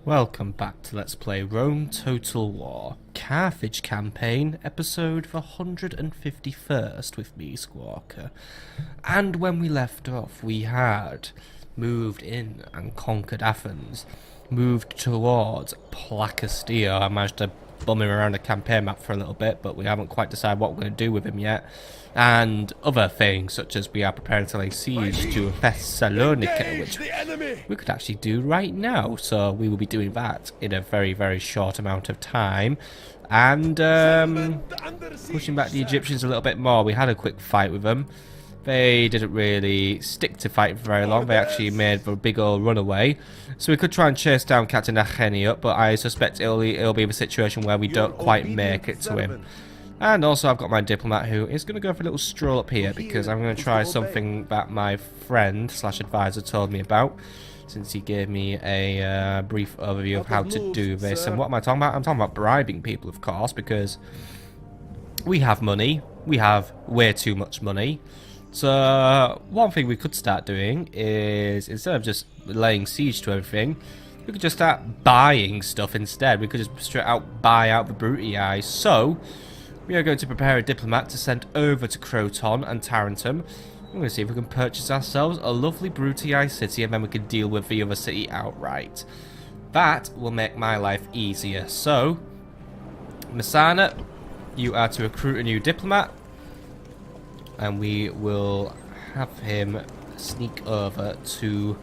Welcome back to Let's Play Rome Total War Carthage Campaign, episode the 151st with me, Squawker. And when we left off, we had moved in and conquered Athens, moved towards Placastia. I managed to bum him around the campaign map for a little bit, but we haven't quite decided what we're going to do with him yet. And other things, such as we are preparing to lay siege to Thessalonica, which we could actually do right now. So we will be doing that in a very, very short amount of time. And pushing back the Egyptians a little bit more. We had a quick fight with them. They didn't really stick to fight for very long. They actually made a big old runaway. So we could try and chase down Captain Acheni up, but I suspect it'll be the situation where we don't quite make it to him. And also I've got my diplomat who is going to go for a little stroll up here because I'm going to try something that my friend slash advisor told me about, since he gave me a brief overview of how to do this. And what am I talking about? I'm talking about bribing people, of course, because we have money. We have way too much money. So one thing we could start doing is, instead of just laying siege to everything, we could just start buying stuff instead. We could just straight out buy out the Brutii. So we are going to prepare a diplomat to send over to Croton and Tarentum. We're going to see if we can purchase ourselves a lovely Brutii city, and then we can deal with the other city outright. That will make my life easier. So, Messana, you are to recruit a new diplomat, and we will have him sneak over to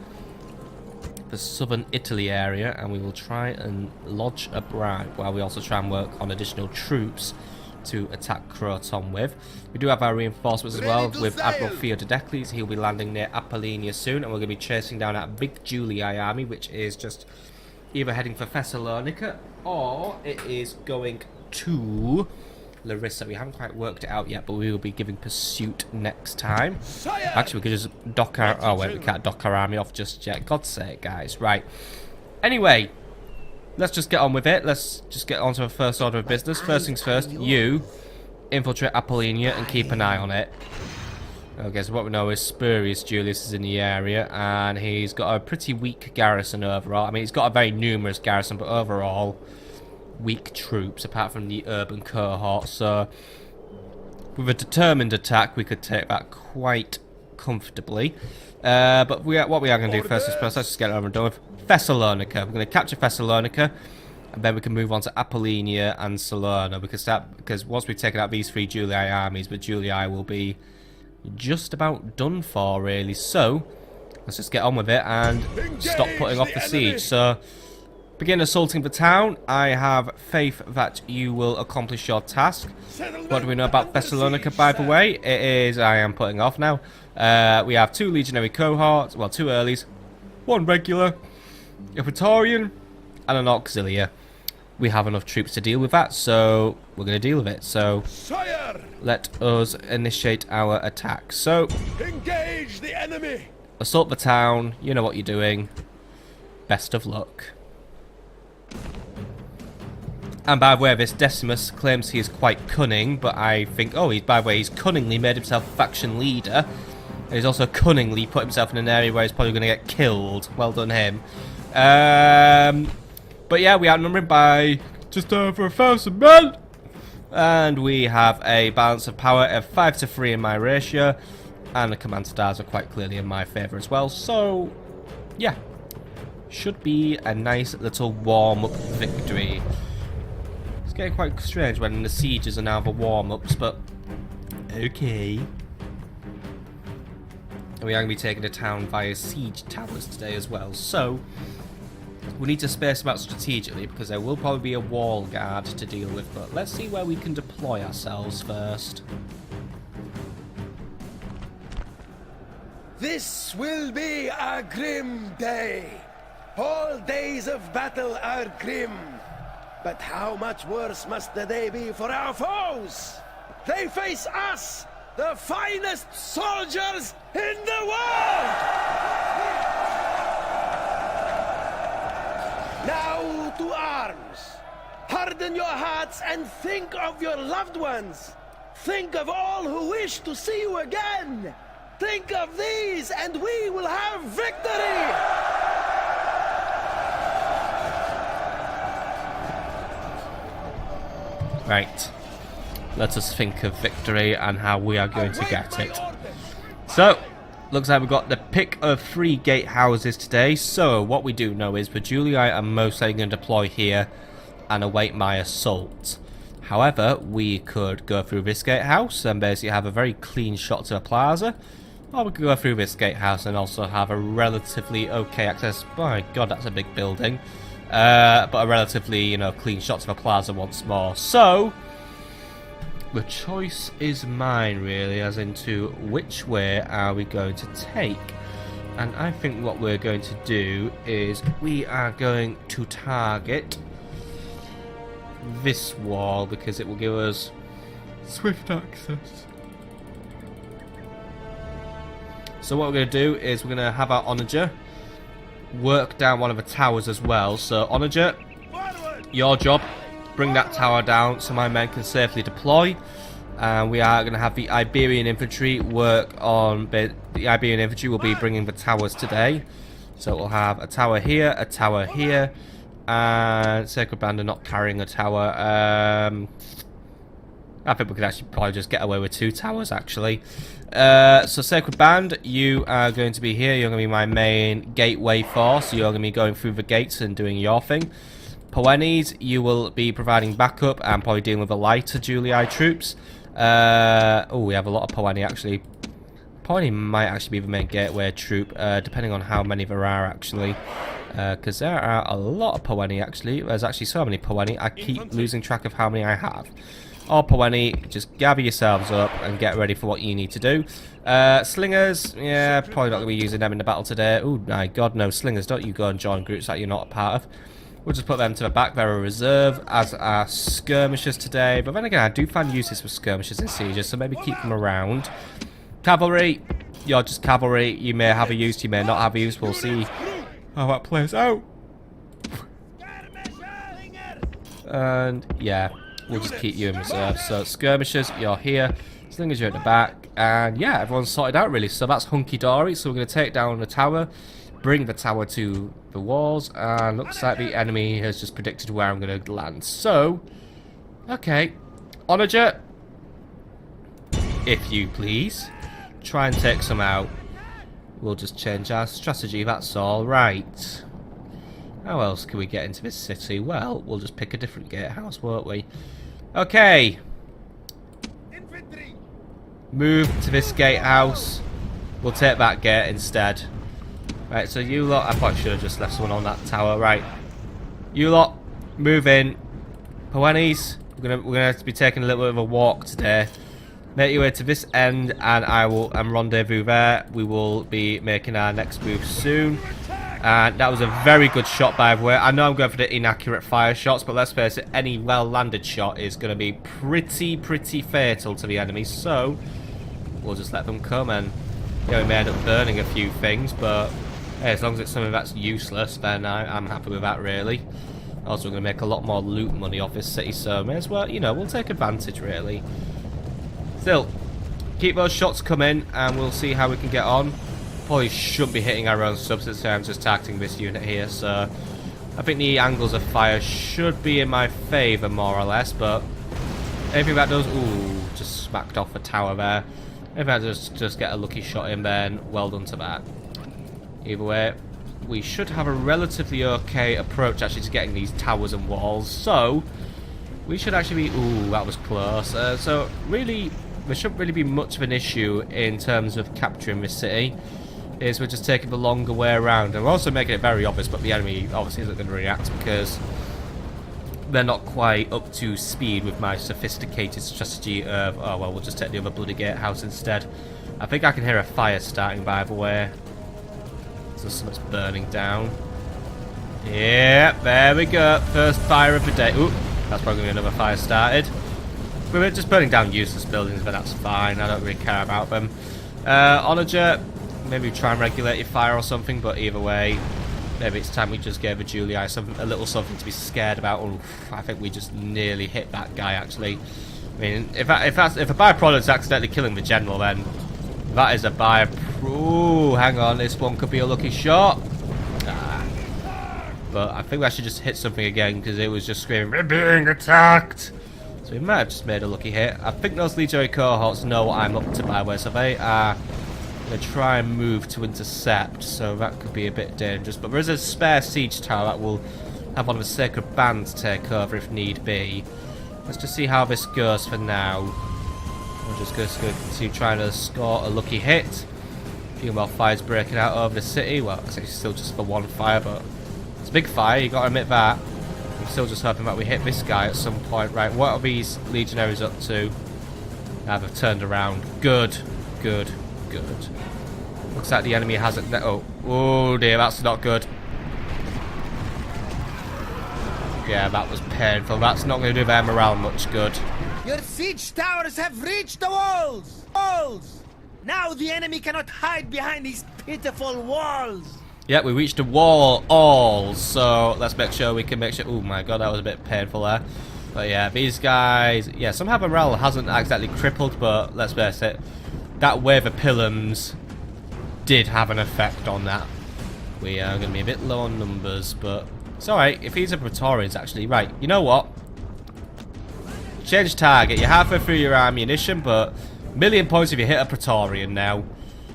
the southern Italy area, and we will try and lodge a bribe while we also try and work on additional troops to attack Croton with. We do have our reinforcements as well with Admiral Theododecles. He'll be landing near Apollonia soon, and we're going to be chasing down that big Julii army, which is just either heading for Thessalonica or it is going to Larissa. We haven't quite worked it out yet, but we will be giving pursuit next time. Actually, we could just dock our... Oh, wait, we can't dock our army off just yet. God's sake, guys. Right. Anyway, let's just get on with it. Let's just get on to the first order of business. First things first, you infiltrate Apollonia and keep an eye on it. Okay, so what we know is Spurius Julius is in the area, and he's got a pretty weak garrison overall. I mean, he's got a very numerous garrison, but overall weak troops, apart from the urban cohort. So with a determined attack, we could take that quite comfortably. But what we are going to do first is let's just get it over and done with. Thessalonica. We're going to capture Thessalonica, and then we can move on to Apollonia and Salerno, because once we've taken out these three Julii armies, the Julii will be just about done for, really. So let's just get on with it and stop putting off the siege. So begin assaulting the town. I have faith that you will accomplish your task. What do we know about Thessalonica, by the way? It is, I am putting off now. We have 2 legionary cohorts, well, 2 earlies, 1 regular, a Praetorian, and an auxiliary. We have enough troops to deal with that, so we're going to deal with it. So let us initiate our attack. So engage the enemy. Assault the town. You know what you're doing. Best of luck. And by the way, this Decimus claims he is quite cunning, but I think, oh, by the way, he's cunningly made himself faction leader. And he's also cunningly put himself in an area where he's probably going to get killed. Well done, him. But yeah, we outnumber him by just over 1,000 men. And we have a balance of power of 5-3 in my ratio. And the command stars are quite clearly in my favour as well. So, yeah. Should be a nice little warm-up victory. It's getting quite strange when the sieges are now the warm-ups, but okay. And we are going to be taking the town via siege towers today as well. So we need to space them out strategically, because there will probably be a wall guard to deal with. But let's see where we can deploy ourselves first. This will be a grim day. All days of battle are grim. But how much worse must the day be for our foes? They face us, the finest soldiers in the world! Now to arms. Harden your hearts and think of your loved ones. Think of all who wish to see you again. Think of these and we will have victory! Right. Let us think of victory and how we are going to get it. So, looks like we've got the pick of 3 gatehouses today. So, what we do know is the Julii are most likely going to deploy here and await my assault. However, we could go through this gatehouse and basically have a very clean shot to the plaza. Or we could go through this gatehouse and also have a relatively okay access. Oh my god, that's a big building. But a relatively, you know, clean shot to the plaza once more. So, the choice is mine, really, as into which way are we going to take. And I think what we're going to do is we are going to target this wall because it will give us swift access. So what we're going to do is we're going to have our onager work down one of the towers as well. So onager, your job, bring that tower down so my men can safely deploy. And we are going to have the Iberian infantry work on... The Iberian infantry will be bringing the towers today. So we'll have a tower here, and Sacred Band are not carrying a tower. I think we could actually probably just get away with 2 towers, actually. So Sacred Band, you are going to be here. You're going to be my main gateway force. You're going to be going through the gates and doing your thing. Poenes, you will be providing backup and probably dealing with the lighter Julii troops. Oh, we have a lot of Poeni, actually. Poeni might actually be the main gateway troop, depending on how many there are, actually. Because there are a lot of Poeni, actually. There's actually so many Poeni, I keep losing track of how many I have. All Poeni, just gather yourselves up and get ready for what you need to do. Slingers, yeah, probably not going to be using them in the battle today. Oh my god, no, Slingers, don't you go and join groups that you're not a part of. We'll just put them to the back. They're a reserve, as are skirmishers today. But then again, I do find uses for skirmishers in sieges, so maybe keep them around. Cavalry, you're just cavalry. You may have a use, you may not have a use. We'll see how that plays out. And yeah, we'll just keep you in reserve. So skirmishers, you're here. Slingers, you're at the back. And yeah, everyone's sorted out really. So that's hunky-dory. So we're going to take down the tower, bring the tower to the walls, and looks like the enemy has just predicted where I'm going to land. So, okay, onager, if you please, try and take some out. We'll just change our strategy, that's all. Right. How else can we get into this city? Well, we'll just pick a different gatehouse, won't we? Okay. Move to this gatehouse. We'll take that gate instead. Right, so you lot... I probably should have just left someone on that tower. Right. You lot, move in. Poenes, we're gonna have to be taking a little bit of a walk today. Make your way to this end, and I will rendezvous there. We will be making our next move soon. And that was a very good shot, by the way. I know I'm going for the inaccurate fire shots, but let's face it, any well-landed shot is going to be pretty fatal to the enemy. So, we'll just let them come, and yeah, we may end up burning a few things, but hey, as long as it's something that's useless, then I'm happy with that, really. Also, we're going to make a lot more loot money off this city, so may as well, you know, we'll take advantage, really. Still, keep those shots coming, and we'll see how we can get on. Probably shouldn't be hitting our own subs this time, just targeting this unit here, so I think the angles of fire should be in my favour, more or less, but anything that does... Ooh, just smacked off the tower there. If I just get a lucky shot in, then well done to that. Either way, we should have a relatively okay approach actually to getting these towers and walls, so we should actually be... Ooh, that was close. So really, there shouldn't really be much of an issue in terms of capturing this city. We're just taking the longer way around, and we're also making it very obvious, but the enemy obviously isn't going to react because they're not quite up to speed with my sophisticated strategy of, oh well, we'll just take the other bloody gatehouse instead. I think I can hear a fire starting, by the way. So something's burning down. Yeah, there we go. First fire of the day. Ooh, that's probably going to be another fire started. We're just burning down useless buildings, but that's fine. I don't really care about them. Onager, maybe try and regulate your fire or something, but either way, maybe it's time we just gave a Julii a little something to be scared about. Oof, I think we just nearly hit that guy, actually. I mean, if a byproduct's accidentally killing the general, then that is a byproduct. Ooh, hang on, this one could be a lucky shot. But I think I should just hit something again, because it was just screaming, "We're being attacked!" So So we might have just made a lucky hit. I think those legionary cohorts know what I'm up to by the way, so they are going to try and move to intercept, so that could be a bit dangerous. But there is a spare siege tower that will have one of the sacred bands take over if need be. Let's just see how this goes for now. We're just going to continue trying to score a lucky hit. A few more fires breaking out over the city. Well, it's actually still just for one fire, but it's a big fire, you got to admit that. I'm still just hoping that we hit this guy at some point. Right, what are these legionaries up to? Now they've turned around. Good, good, good. Looks like the enemy hasn't... Oh dear, that's not good. Yeah, that was painful. That's not going to do their morale much good. Your siege towers have reached the walls! Walls! Now the enemy cannot hide behind these pitiful walls! Yeah, we reached the wall all, so let's make sure we can make sure... Oh my god, that was a bit painful there. But yeah, these guys... Yeah, somehow morale hasn't exactly crippled, but let's face it, that wave of pillums did have an effect on that. We are going to be a bit low on numbers, but it's alright. If these are Praetorians, actually. Right, you know what? Change target. You're halfway through your ammunition, but a million points if you hit a Praetorian now.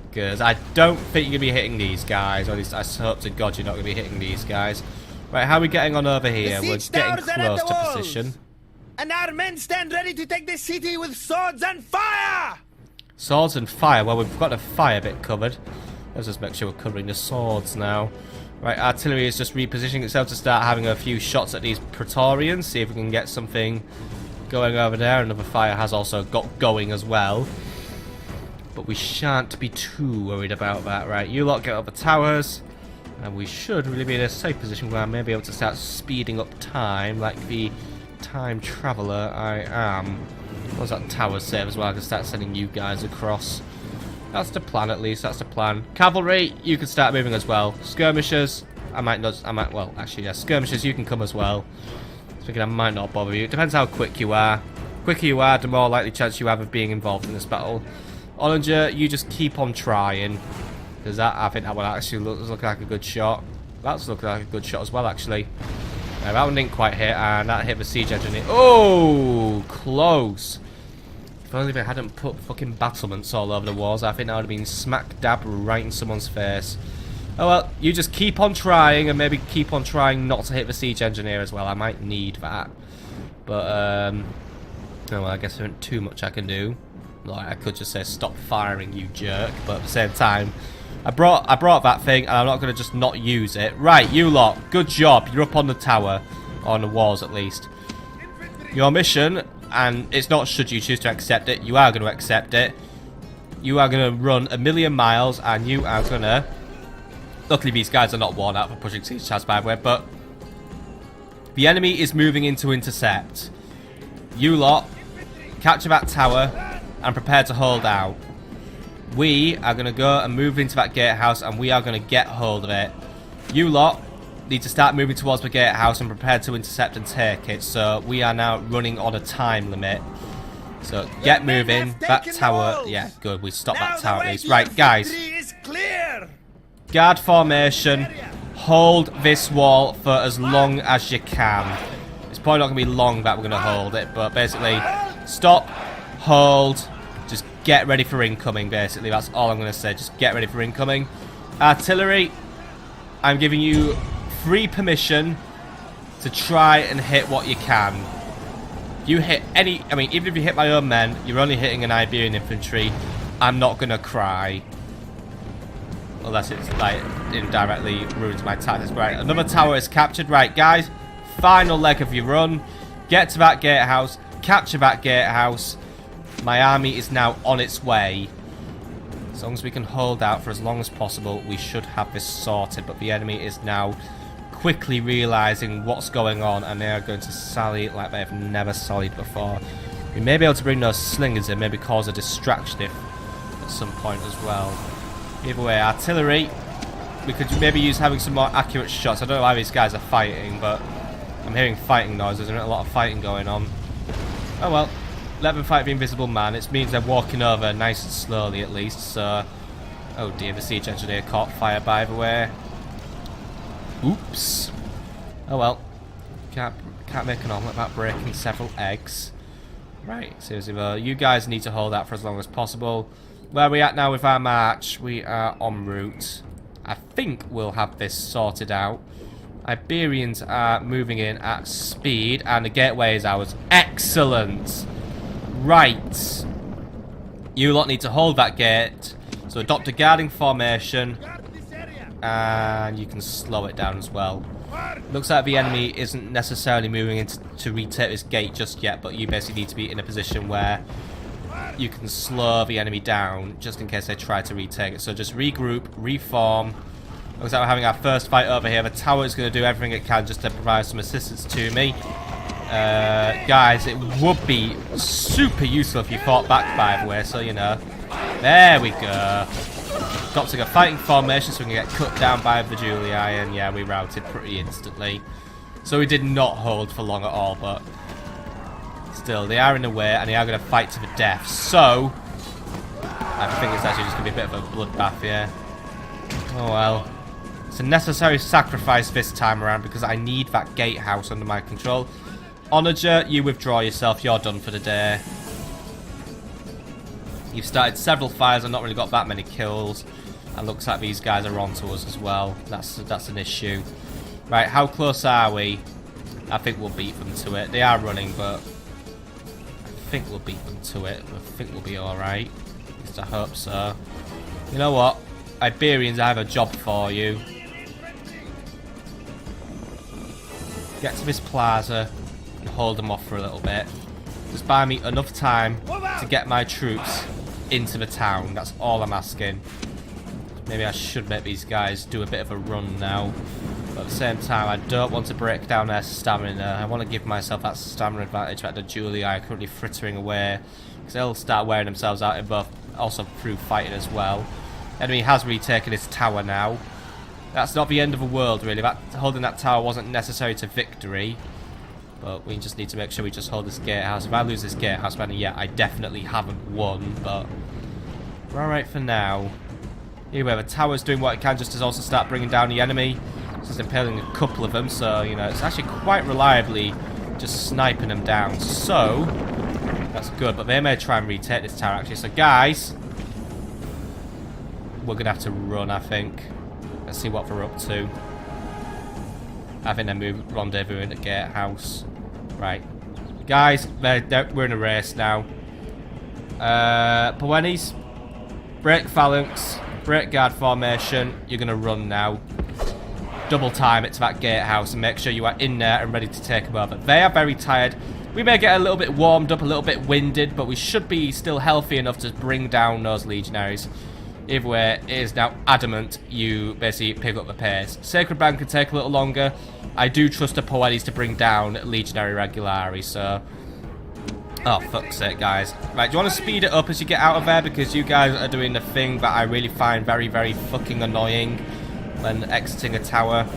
Because I don't think you're going to be hitting these guys. Or at least I hope to God you're not going to be hitting these guys. Right, how are we getting on over here? We're getting close to position. And our men stand ready to take the city with swords and fire! Swords and fire. Well, we've got the fire bit covered. Let's just make sure we're covering the swords now. Right, artillery is just repositioning itself to start having a few shots at these Praetorians. See if we can get something going over there. Another fire has also got going as well. But we shan't be too worried about that. Right, you lot get up the towers. And we should really be in a safe position where I may be able to start speeding up time like the time traveller I am. What does that tower save as well? I can start sending you guys across. That's the plan at least, that's the plan. Cavalry, you can start moving as well. Skirmishers, well, actually, yeah, skirmishers, you can come as well. Thinking I might not bother you. It depends how quick you are. The quicker you are, the more likely chance you have of being involved in this battle. Ollinger, you just keep on trying. Because I think that one actually looks like a good shot. That's looking like a good shot as well, actually. That one didn't quite hit, and that hit the siege engineer. Oh, close. If only they hadn't put fucking battlements all over the walls, I think that would have been smack dab right in someone's face. Oh well, you just keep on trying, and maybe keep on trying not to hit the siege engineer as well. I might need that. But, oh well, I guess there isn't too much I can do. Like, I could just say, stop firing, you jerk. But at the same time, I brought that thing, and I'm not going to just not use it. Right, you lot, good job. You're up on the tower. On the walls, at least. Your mission, and it's not should you choose to accept it, you are going to accept it. You are going to run 1,000,000 miles, and you are going to... Luckily, these guys are not worn out for pushing siege towers, by the way, but... The enemy is moving in to intercept. You lot, capture that tower, and prepare to hold out. We are going to go and move into that gatehouse, and we are going to get hold of it. You lot need to start moving towards the gatehouse and prepare to intercept and take it. So we are now running on a time limit. So get moving. That tower, yeah, good. We stopped that tower at least. Right, guys. Guard formation. Hold this wall for as long as you can. It's probably not going to be long that we're going to hold it, but basically, stop, hold. Just get ready for incoming, basically. That's all I'm going to say. Just get ready for incoming. Artillery, I'm giving you free permission to try and hit what you can. You hit any... I mean, even if you hit my own men, you're only hitting an Iberian infantry. I'm not going to cry. Unless it's, like, indirectly ruins my tactics. Right, another tower is captured. Right, guys. Final leg of your run. Get to that gatehouse. Capture that gatehouse. My army is now on its way. As long as we can hold out for as long as possible, we should have this sorted. But the enemy is now quickly realising what's going on, and they are going to sally like they have never sallied before. We may be able to bring those slingers in, maybe cause a distraction if at some point as well. Either way, artillery, we could maybe use having some more accurate shots. I don't know why these guys are fighting, but I'm hearing fighting noises. There's a lot of fighting going on. Oh well. Let them fight the invisible man. It means they're walking over nice and slowly at least, so... Oh dear, the siege engineer caught fire by the way. Oops. Oh well. Can't make an omelette without breaking several eggs. Right, seriously, well, you guys need to hold out for as long as possible. Where are we at now with our march? We are en route. I think we'll have this sorted out. Iberians are moving in at speed, and the gateway is ours. Excellent! Right. You lot need to hold that gate. So adopt a guarding formation, and you can slow it down as well. Looks like the enemy isn't necessarily moving in to retake this gate just yet, but you basically need to be in a position where you can slow the enemy down just in case they try to retake it. So just regroup, reform. Looks like we're having our first fight over here. The tower is going to do everything it can just to provide some assistance to me. Guys, it would be super useful if you fought back, by the way, so you know. There we go. Adopting a fighting formation so we can get cut down by the Julii, and yeah, we routed pretty instantly. So we did not hold for long at all, but still, they are in the way, and they are going to fight to the death. So, I think it's actually just going to be a bit of a bloodbath here. Oh well. It's a necessary sacrifice this time around because I need that gatehouse under my control. Onager, you withdraw yourself. You're done for the day. You've started several fires and not really got that many kills. And looks like these guys are onto us as well. That's an issue. Right, how close are we? I think we'll beat them to it. They are running, but I think we'll beat them to it. I think we'll be alright. At least I hope so. You know what? Iberians, I have a job for you. Get to this plaza and hold them off for a little bit. Just buy me enough time to get my troops into the town. That's all I'm asking. Maybe I should make these guys do a bit of a run now. But at the same time, I don't want to break down their stamina. I want to give myself that stamina advantage that the Julii are currently frittering away. Because they'll start wearing themselves out in both, also through fighting as well. Enemy has retaken his tower now. That's not the end of the world, really. Holding that tower wasn't necessary to victory. But we just need to make sure we just hold this gatehouse. If I lose this gatehouse, then yeah, I definitely haven't won. But we're alright for now. Anyway, the tower's doing what it can just to also start bringing down the enemy. Just impaling a couple of them, so, you know, it's actually quite reliably just sniping them down. So, that's good, but they may try and retake this tower, actually. So, guys, we're going to have to run, I think. Let's see what they're up to. I think they're rendezvous in the gatehouse. Right. Guys, we're in a race now. Poenis, break phalanx, break guard formation. You're going to run now. Double time it to that gatehouse and make sure you are in there and ready to take them over. They are very tired. We may get a little bit warmed up, a little bit winded, but we should be still healthy enough to bring down those legionaries. Either way, it is now adamant you basically pick up the pace. Sacred Band can take a little longer. I do trust the Poetis to bring down Legionary Regulari, so... Oh, fuck's sake, guys. Right, do you want to speed it up as you get out of there? Because you guys are doing the thing that I really find very, very fucking annoying when exiting a tower.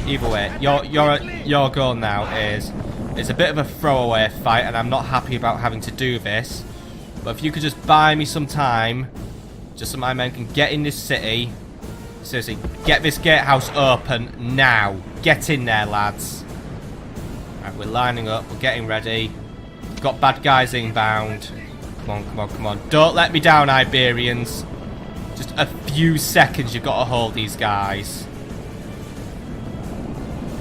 Either way, your goal now is... It's a bit of a throwaway fight, and I'm not happy about having to do this. But if you could just buy me some time... Just so my men can get in this city. Seriously, get this gatehouse open now. Get in there, lads. Right, we're lining up. We're getting ready. We've got bad guys inbound. Come on, come on, come on. Don't let me down, Iberians. Just a few seconds. You've got to hold these guys.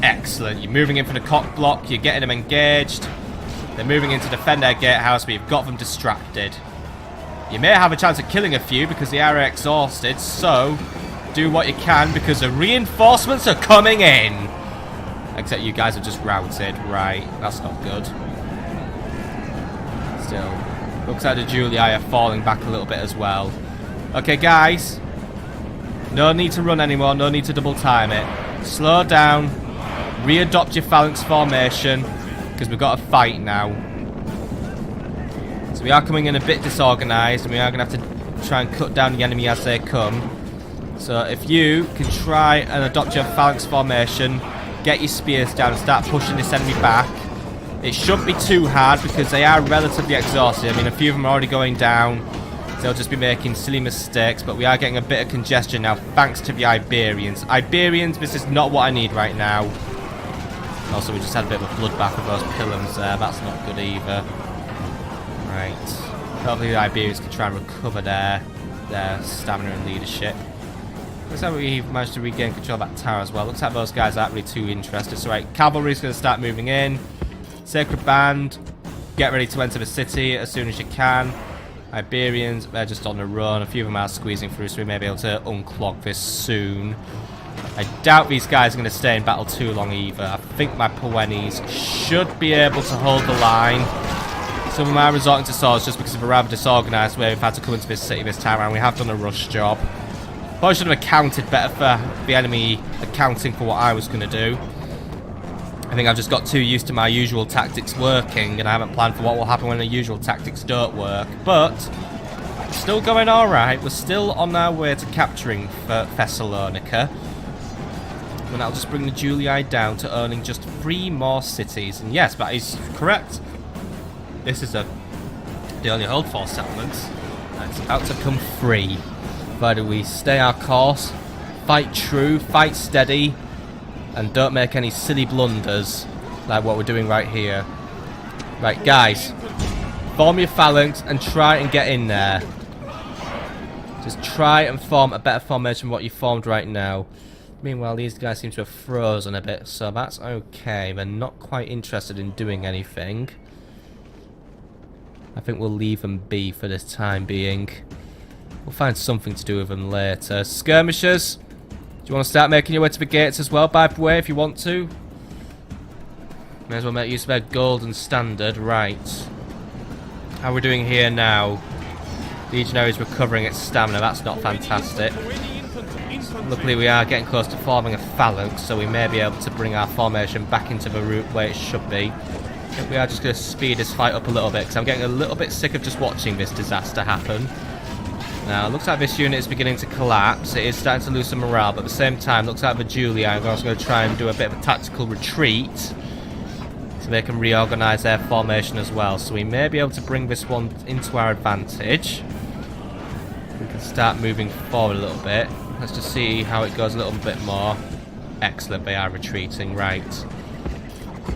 Excellent. You're moving in for the cock block. You're getting them engaged. They're moving in to defend their gatehouse, but you've got them distracted. You may have a chance of killing a few because they are exhausted, so do what you can because the reinforcements are coming in. Except you guys are just routed. Right, that's not good. Still, looks like the Julii are falling back a little bit as well. Okay, guys. No need to run anymore. No need to double time it. Slow down. Readopt your phalanx formation because we've got a fight now. So we are coming in a bit disorganised, and we are going to have to try and cut down the enemy as they come. So if you can try and adopt your phalanx formation, get your spears down and start pushing this enemy back. It shouldn't be too hard because they are relatively exhausted. I mean, a few of them are already going down. So they'll just be making silly mistakes, but we are getting a bit of congestion now thanks to the Iberians. Iberians, this is not what I need right now. Also, we just had a bit of a bloodbath with those pillars there. That's not good either. Right. Hopefully the Iberians can try and recover their stamina and leadership. Looks like we've managed to regain control of that tower as well. Looks like those guys aren't really too interested. So right, cavalry's going to start moving in. Sacred Band, get ready to enter the city as soon as you can. Iberians, they're just on the run. A few of them are squeezing through, so we may be able to unclog this soon. I doubt these guys are going to stay in battle too long either. I think my Poenis should be able to hold the line. Some of them are resorting to swords just because of a rather disorganised way we've had to come into this city this time around. We have done a rush job. Probably should have accounted better for the enemy accounting for what I was going to do. I think I've just got too used to my usual tactics working, and I haven't planned for what will happen when the usual tactics don't work. But still going alright. We're still on our way to capturing Thessalonica. And that'll just bring the Julii down to owning just 3 more cities. And yes, that is correct. This is they only hold 4 settlements. And it's about to come free. Provided we stay our course, fight true, fight steady, and don't make any silly blunders like what we're doing right here. Right, guys, form your phalanx and try and get in there. Just try and form a better formation than what you formed right now. Meanwhile, these guys seem to have frozen a bit, so that's okay. They're not quite interested in doing anything. I think we'll leave them be for this time being. We'll find something to do with them later. Skirmishers, do you want to start making your way to the gates as well, by the way, if you want to? May as well make use of their golden standard. Right. How are we doing here now? Legionaries recovering its stamina. That's not fantastic. Luckily, we are getting close to forming a phalanx, so we may be able to bring our formation back into the route where it should be. I think we are just going to speed this fight up a little bit, because I'm getting a little bit sick of just watching this disaster happen. Now, it looks like this unit is beginning to collapse. It is starting to lose some morale, but at the same time, looks like the Julii are also going to try and do a bit of a tactical retreat, so they can reorganise their formation as well. So we may be able to bring this one into our advantage. We can start moving forward a little bit. Let's just see how it goes a little bit more. Excellent, they are retreating, right.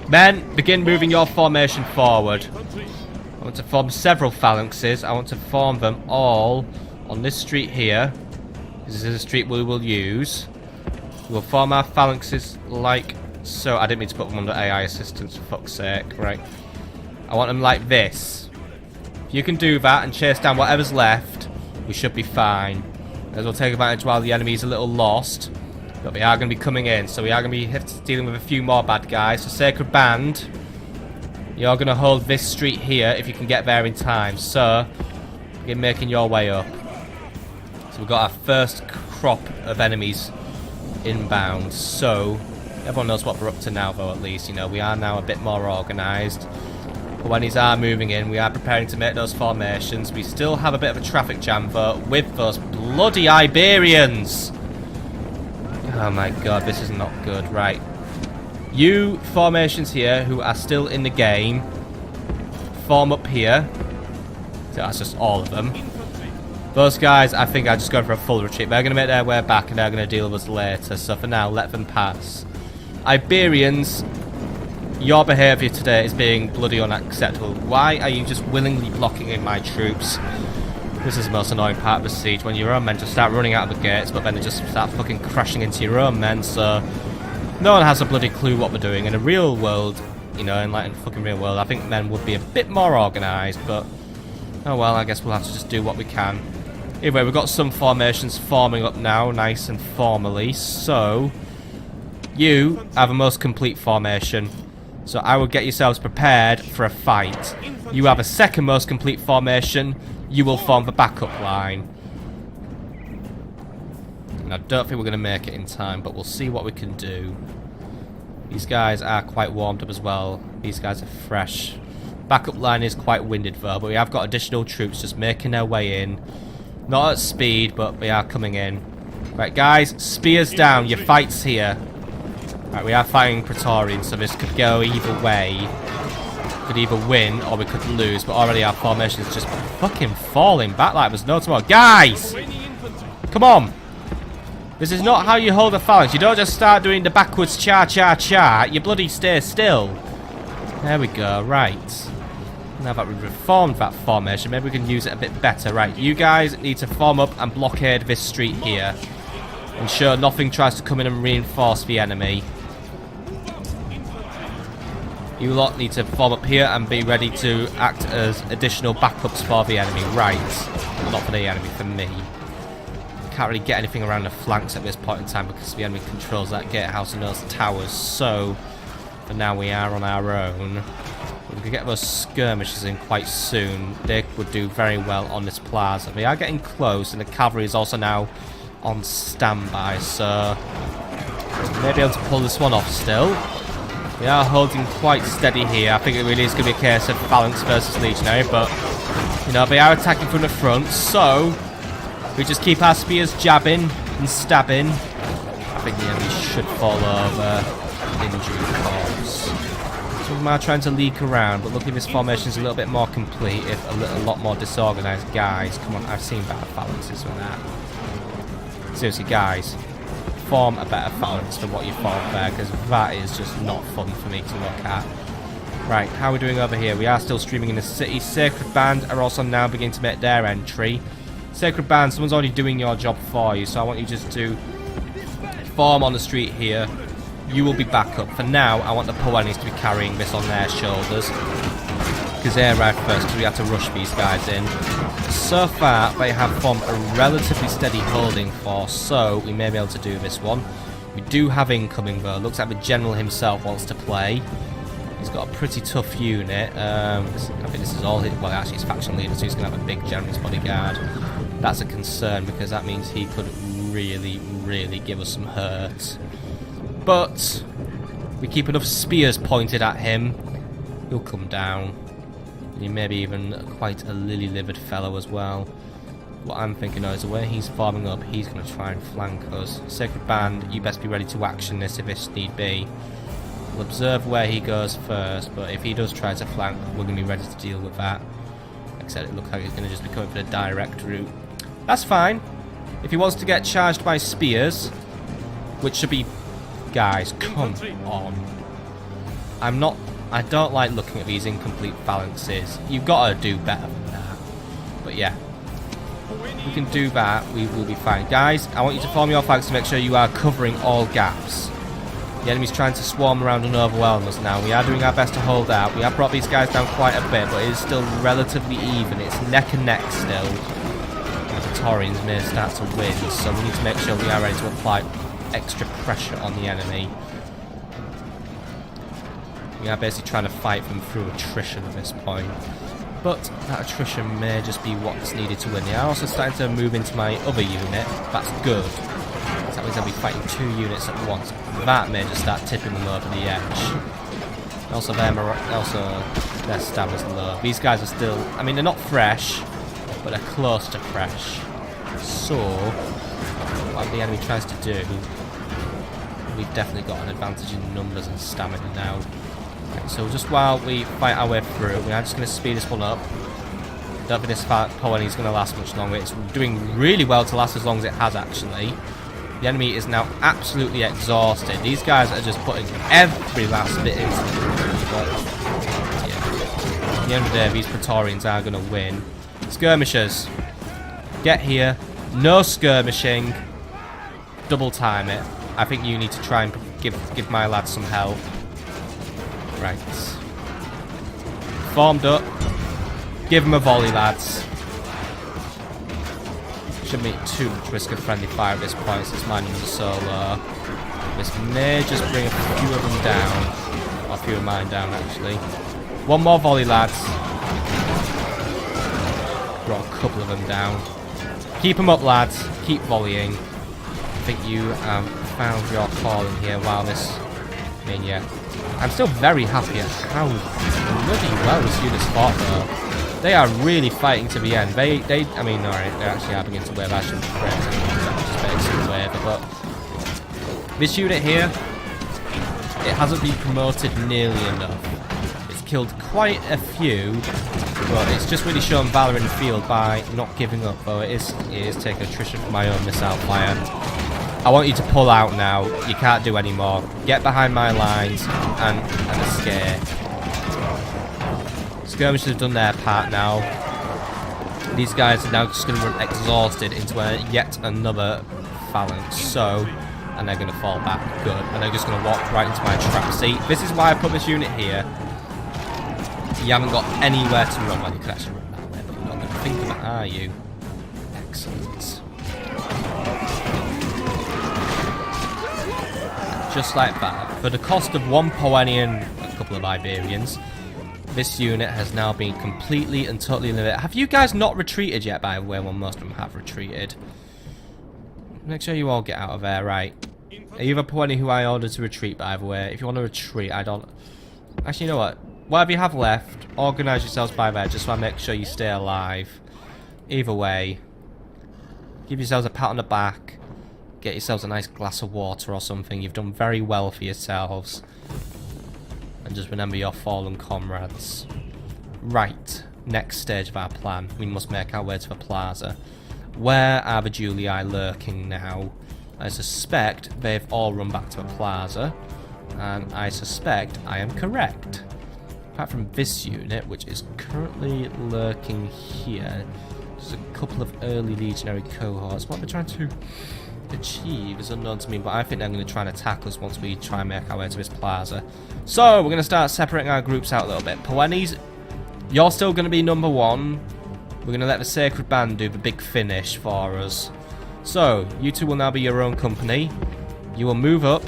Men, begin moving your formation forward. I want to form several phalanxes. I want to form them all on this street here. This is a street we will use. We'll form our phalanxes like so. I didn't mean to put them under AI assistance, for fuck's sake. Right. I want them like this. If you can do that and chase down whatever's left, we should be fine. As we'll take advantage while the enemy's a little lost. But we are going to be coming in, so we are going to be dealing with a few more bad guys. So Sacred Band, you're going to hold this street here if you can get there in time. So, begin making your way up. So we've got our first crop of enemies inbound. So, everyone knows what we're up to now, though, at least. You know, we are now a bit more organised. But when these are moving in, we are preparing to make those formations. We still have a bit of a traffic jam, though, with those bloody Iberians. Oh my god, this is not good. Right. You formations here who are still in the game, form up here. So that's just all of them. Those guys, I think, are just going for a full retreat. They're going to make their way back and they're going to deal with us later. So for now, let them pass. Iberians, your behaviour today is being bloody unacceptable. Why are you just willingly blocking in my troops? This is the most annoying part of the siege, when your own men just start running out of the gates, but then they just start fucking crashing into your own men, so no one has a bloody clue what we're doing. In a real world, you know, in the fucking real world, I think men would be a bit more organised, but oh well, I guess we'll have to just do what we can. Anyway, we've got some formations forming up now, nice and formally, so you have a most complete formation. So I will get yourselves prepared for a fight. You have a second most complete formation. You will form the backup line. And I don't think we're going to make it in time, but we'll see what we can do. These guys are quite warmed up as well. These guys are fresh. Backup line is quite winded though, but we have got additional troops just making their way in. Not at speed, but they are coming in. Right, guys, spears down. Your fight's here. Right, we are fighting Praetorians, so this could go either way. We could either win or we could lose, but already our formation is just fucking falling back like there's no tomorrow. Guys! Come on! This is not how you hold a phalanx. You don't just start doing the backwards cha-cha-cha. You bloody stay still. There we go, right. Now that we've reformed that formation, maybe we can use it a bit better. Right, you guys need to form up and blockade this street here. Ensure nothing tries to come in and reinforce the enemy. You lot need to form up here and be ready to act as additional backups for the enemy. Right. Well, not for the enemy, for me. Can't really get anything around the flanks at this point in time because the enemy controls that gatehouse and those towers. So, for now we are on our own. We can get those skirmishes in quite soon. They would do very well on this plaza. They are getting close, and the cavalry is also now on standby, so we may be able to pull this one off still. We are holding quite steady here. I think it really is going to be a case of phalanx versus legionary, but, you know, they are attacking from the front, so we just keep our spears jabbing and stabbing. I think the enemy should fall over in due course. Some of them are trying to leak around, but looking, this formation is a little bit more complete, if a lot more disorganised. Guys, come on, I've seen better phalanxes than that. Seriously, guys, form a better phalanx than what you formed there, because that is just not fun for me to look at. Right, how are we doing over here? We are still streaming in the city. Sacred Band are also now beginning to make their entry. Sacred Band, someone's already doing your job for you, so I want you just to form on the street here. You will be back up. For now, I want the Poenis to be carrying this on their shoulders, because they arrived first, because we had to rush these guys in. So far, they have formed a relatively steady holding force, so we may be able to do this one. We do have incoming, though. Looks like the general himself wants to play. He's got a pretty tough unit. I think this is all his... Well, actually, he's faction leader, so he's going to have a big general's bodyguard. That's a concern, because that means he could really, really give us some hurt. But we keep enough spears pointed at him, he'll come down. He may be even quite a lily-livered fellow as well. What I'm thinking of is the way he's forming up, he's going to try and flank us. Sacred Band, you best be ready to action this if this need be. We'll observe where he goes first, but if he does try to flank, we're going to be ready to deal with that. Like I said, it looks like he's going to just be coming for the direct route. That's fine. If he wants to get charged by spears, which should be... Guys, come on. I don't like looking at these incomplete phalanxes. You've got to do better than that. But yeah, if we can do that, we will be fine. Guys, I want you to form your flanks to make sure you are covering all gaps. The enemy's trying to swarm around and overwhelm us now. We are doing our best to hold out. We have brought these guys down quite a bit, but it is still relatively even. It's neck and neck still. The Praetorians may start to win, so we need to make sure we are ready to apply extra pressure on the enemy. We are basically trying to fight them through attrition at this point. But that attrition may just be what's needed to win. They are also starting to move into my other unit. That's good. So that means I'll be fighting 2 units at once. That may just start tipping them over the edge. Also, their stamina's low. These guys are still... I mean, they're not fresh, but they're close to fresh. So, what the enemy tries to do... We've definitely got an advantage in numbers and stamina now. Okay, so just while we fight our way through, we are just going to speed this one up. Don't think this Poeni is going to last much longer. It's doing really well to last as long as it has, actually. The enemy is now absolutely exhausted. These guys are just putting every last bit into it. But, yeah. At the end of the day, these Praetorians are going to win. Skirmishers, get here. No skirmishing. Double time it. I think you need to try and give my lads some help. Right. Formed up. Give them a volley, lads. Shouldn't be too much risk of friendly fire at this point since my numbers are so low. This may just bring a few of them down. Or a few of mine down, actually. One more volley, lads. Brought a couple of them down. Keep them up, lads. Keep volleying. I think you found your calling here while this... I mean, yeah. I'm still very happy at how bloody well this unit's fought, though. They are really fighting to the end. I mean, alright, they actually are beginning to wave. I shouldn't be just basically wave it, but this unit here, it hasn't been promoted nearly enough. It's killed quite a few, but it's just really shown valor in the field by not giving up, though it is taking attrition from my own missile fire. I want you to pull out now. You can't do any more. Get behind my lines and escape. skirmishers have done their part now. These guys are now just going to run exhausted into yet another phalanx. So, and they're going to fall back. Good. And they're just going to walk right into my trap. See, this is why I put this unit here. You haven't got anywhere to run. Well, you can actually run that way, but you're not going to think of it, are you? Excellent. Just like that. For the cost of 1 Poenian, a couple of Iberians, this unit has now been completely and totally eliminated. Have you guys not retreated yet, by the way? Well, most of them have retreated. Make sure you all get out of there, right? Are you the Poeni who I ordered to retreat, by the way? If you want to retreat, I don't... Actually, you know what? Whatever you have left, organise yourselves by there, just so I make sure you stay alive. Either way, give yourselves a pat on the back. Get yourselves a nice glass of water or something. You've done very well for yourselves. And just remember your fallen comrades. Right, next stage of our plan. We must make our way to the plaza. Where are the Julii lurking now? I suspect they've all run back to the plaza. And I suspect I am correct. Apart from this unit, which is currently lurking here. There's a couple of early legionary cohorts. What they're trying to achieve is unknown to me, but I think they're going to try and attack us once we try and make our way to this plaza. So, we're going to start separating our groups out a little bit. Poenis, you're still going to be number 1. We're going to let the Sacred Band do the big finish for us. So, you two will now be your own company. You will move up,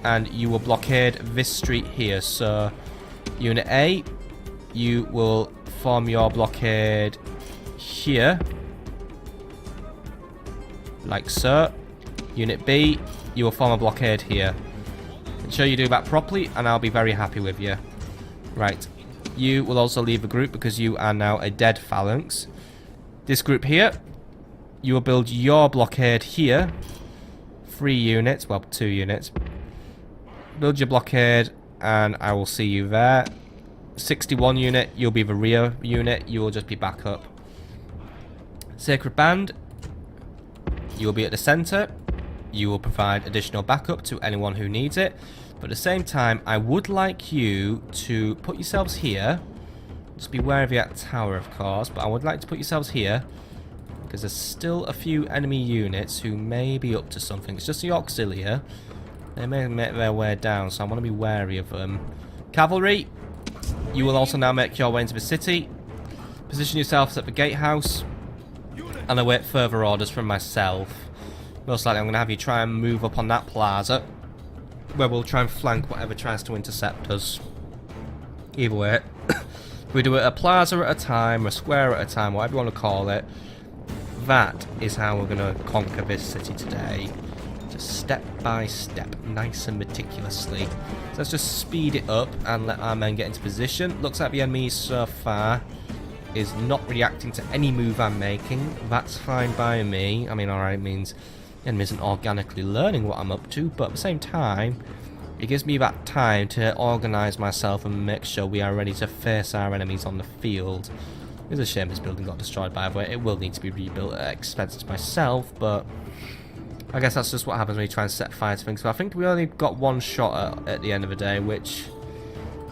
and you will blockade this street here. So, Unit A, you will form your blockade here. Like so. Unit B, you will form a blockade here. Ensure you do that properly, and I'll be very happy with you. Right. You will also leave the group because you are now a dead phalanx. This group here, you will build your blockade here. 3 units, well, 2 units. Build your blockade, and I will see you there. 61 unit, you'll be the rear unit. You will just be back up. Sacred Band, you will be at the centre. You will provide additional backup to anyone who needs it. But at the same time, I would like you to put yourselves here. Just be wary of that tower, of course. But I would like to put yourselves here, because there's still a few enemy units who may be up to something. It's just the auxilia. They may make their way down, so I want to be wary of them. Cavalry, you will also now make your way into the city. Position yourselves at the gatehouse, and await further orders from myself. Most likely I'm going to have you try and move up on that plaza, where we'll try and flank whatever tries to intercept us. Either way, we do it a plaza at a time, a square at a time, whatever you want to call it. That is how we're going to conquer this city today. Just step by step, nice and meticulously. So let's just speed it up and let our men get into position. Looks like the enemy so far is not reacting to any move I'm making. That's fine by me. I mean, alright, it means the enemy isn't organically learning what I'm up to, but at the same time, it gives me that time to organise myself and make sure we are ready to face our enemies on the field. It's a shame this building got destroyed, by the way. It will need to be rebuilt at expense to myself, but I guess that's just what happens when you try and set fire to things. But I think we only got 1 shot at the end of the day, which,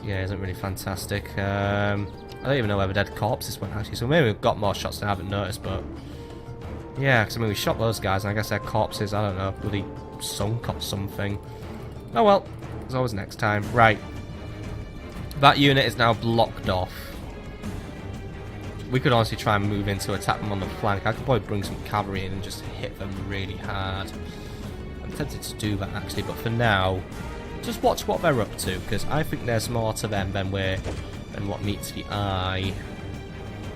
yeah, isn't really fantastic. I don't even know where the dead corpses went, actually, so maybe we've got more shots than I haven't noticed, but yeah, because I mean, we shot those guys, and I guess their corpses, I don't know, bloody sunk or something. Oh well, there's always next time. Right. That unit is now blocked off. We could honestly try and move in to attack them on the flank. I could probably bring some cavalry in and just hit them really hard. I'm tempted to do that, actually, but for now, just watch what they're up to, because I think there's more to them than what meets the eye.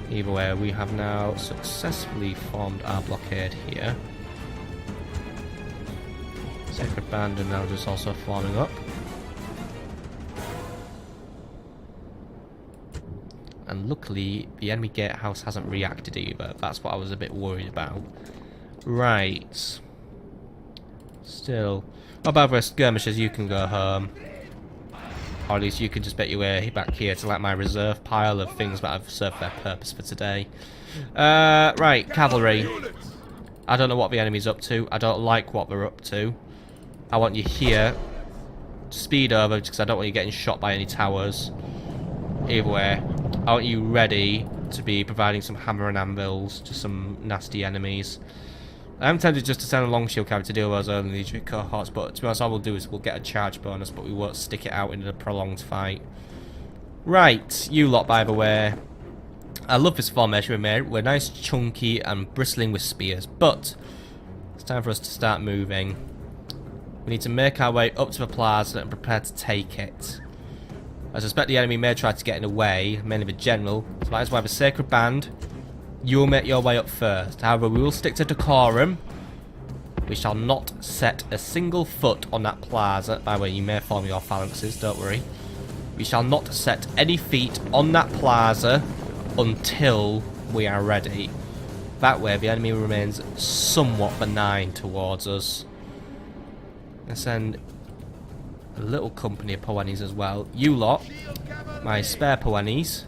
Either way, we have now successfully formed our blockade here. Sacred Band are now just also forming up. And luckily, the enemy gatehouse hasn't reacted either. That's what I was a bit worried about. Right. Still. Oh, by the way, skirmishers, you can go home. Or at least you can just bet your way back here to like my reserve pile of things that have served their purpose for today. Right, cavalry. I don't know what the enemy's up to. I don't like what they're up to. I want you here. Speed over, because I don't want you getting shot by any towers. Either way, Aren't you ready to be providing some hammer and anvils to some nasty enemies? I'm tempted just to send a long shield cavalry to deal with those early legion cohorts, but to be honest, all we'll do is we'll get a charge bonus, but we won't stick it out in a prolonged fight. Right, you lot, by the way. I love this formation we made. We're nice, chunky, and bristling with spears, but it's time for us to start moving. We need to make our way up to the plaza and prepare to take it. I suspect the enemy may try to get in the way, mainly the general, so that is why the Sacred Band, you will make your way up first. However, we will stick to decorum. We shall not set a single foot on that plaza. By the way, you may form your phalanxes, don't worry. We shall not set any feet on that plaza until we are ready. That way, the enemy remains somewhat benign towards us. And send a little company of Poenis as well. You lot, my spare Poenis,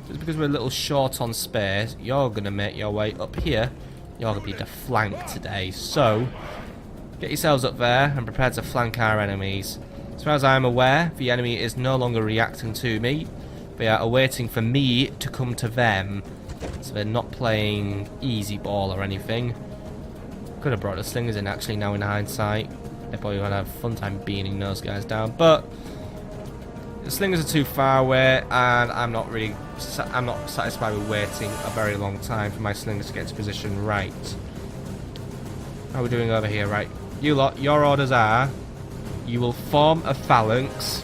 just because we're a little short on space, you're going to make your way up here. You're going to be the flank today. So, get yourselves up there and prepare to flank our enemies. As far as I'm aware, the enemy is no longer reacting to me. They are awaiting for me to come to them. So they're not playing easy ball or anything. Could have brought the slingers in actually now in hindsight. They probably would have a fun time beating those guys down, but the slingers are too far away, and I'm not satisfied with waiting a very long time for my slingers to get into position. Right, how are we doing over here? Right, you lot, your orders are you will form a phalanx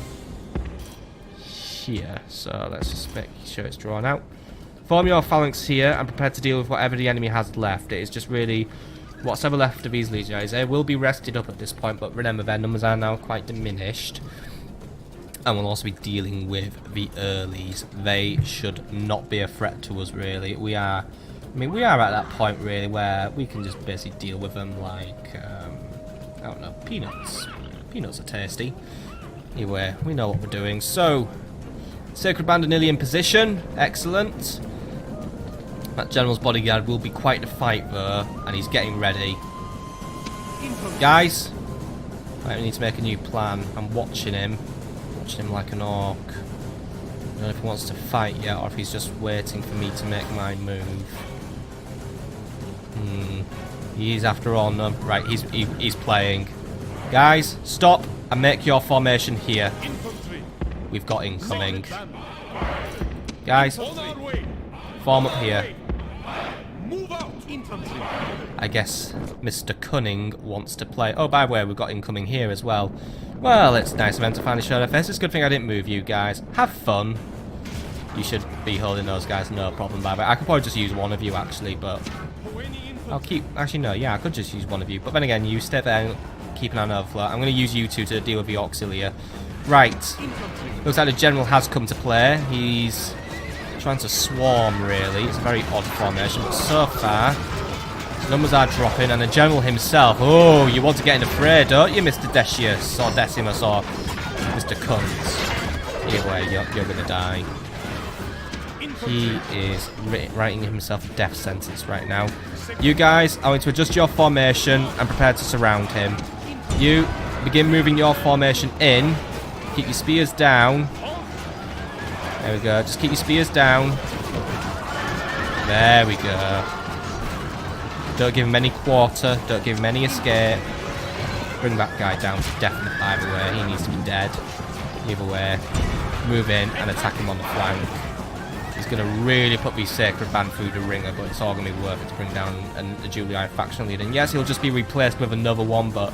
here. So let's just make sure it's drawn out. Form your phalanx here and prepare to deal with whatever the enemy has left. It is just really what's ever left of these legionaries. They will be rested up at this point, but remember their numbers are now quite diminished. And we'll also be dealing with the earlies. They should not be a threat to us, really. We are at that point, really, where we can just basically deal with them like, I don't know, peanuts. Peanuts are tasty. Anyway, we know what we're doing. So, Sacred Band are nearly in position. Excellent. That general's bodyguard will be quite the fight though, and he's getting ready. Guys, right, we need to make a new plan. I'm watching him like an orc. I don't know if he wants to fight yet, or if he's just waiting for me to make my move. He is after all. No, right, he's playing. Guys, stop and make your formation here. We've got incoming. Guys, form up here. I guess Mr. Cunning wants to play. Oh, by the way, we've got incoming here as well. Well, it's nice of them to finally show their face. It's a good thing I didn't move you guys. Have fun. You should be holding those guys, no problem, by the way. I could probably just use one of you, actually, but I'll keep... Actually, no, yeah, I could just use one of you. But then again, you stay there and keep an eye on overflow. I'm going to use you two to deal with the auxiliary. Right. Looks like the general has come to play. He's trying to swarm, really. It's a very odd formation, but so far, his numbers are dropping, and the general himself... Oh, you want to get in the fray, don't you, Mr. Decius, or Decimus, or Mr. Cunt? Anyway, you're going to die. He is writing himself a death sentence right now. You guys are going to adjust your formation and prepare to surround him. You begin moving your formation in. Keep your spears down. There we go. Just keep your spears down. There we go. Don't give him any quarter. Don't give him any escape. Bring that guy down to definite either way. He needs to be dead. Either way. Move in and attack him on the flank. He's going to really put these Sacred Band through the ringer, but it's all going to be worth it to bring down a Julii faction leader. And yes, he'll just be replaced with another one, but...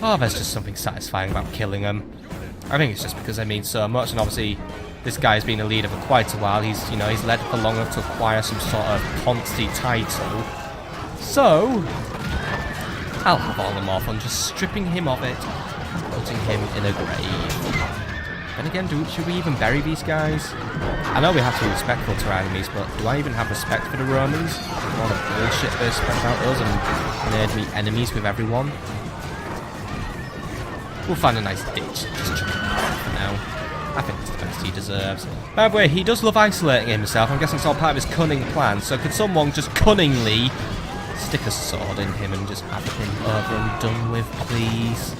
Oh, there's just something satisfying about killing him. I think it's just because they mean so much, and obviously this guy's been a leader for quite a while. He's led for long enough to acquire some sort of quantity title. So, I'll have all the more fun just stripping him of it, putting him in a grave. And again, should we even bury these guys? I know we have to be respectful to our enemies, but do I even have respect for the Romans? All the bullshit they spread about us and made me enemies with everyone. We'll find a nice ditch. Just chuck him for now. I think it's the best he deserves. By the way, he does love isolating himself. I'm guessing it's all part of his cunning plan. So could someone just cunningly stick a sword in him and just have him over and done with, please?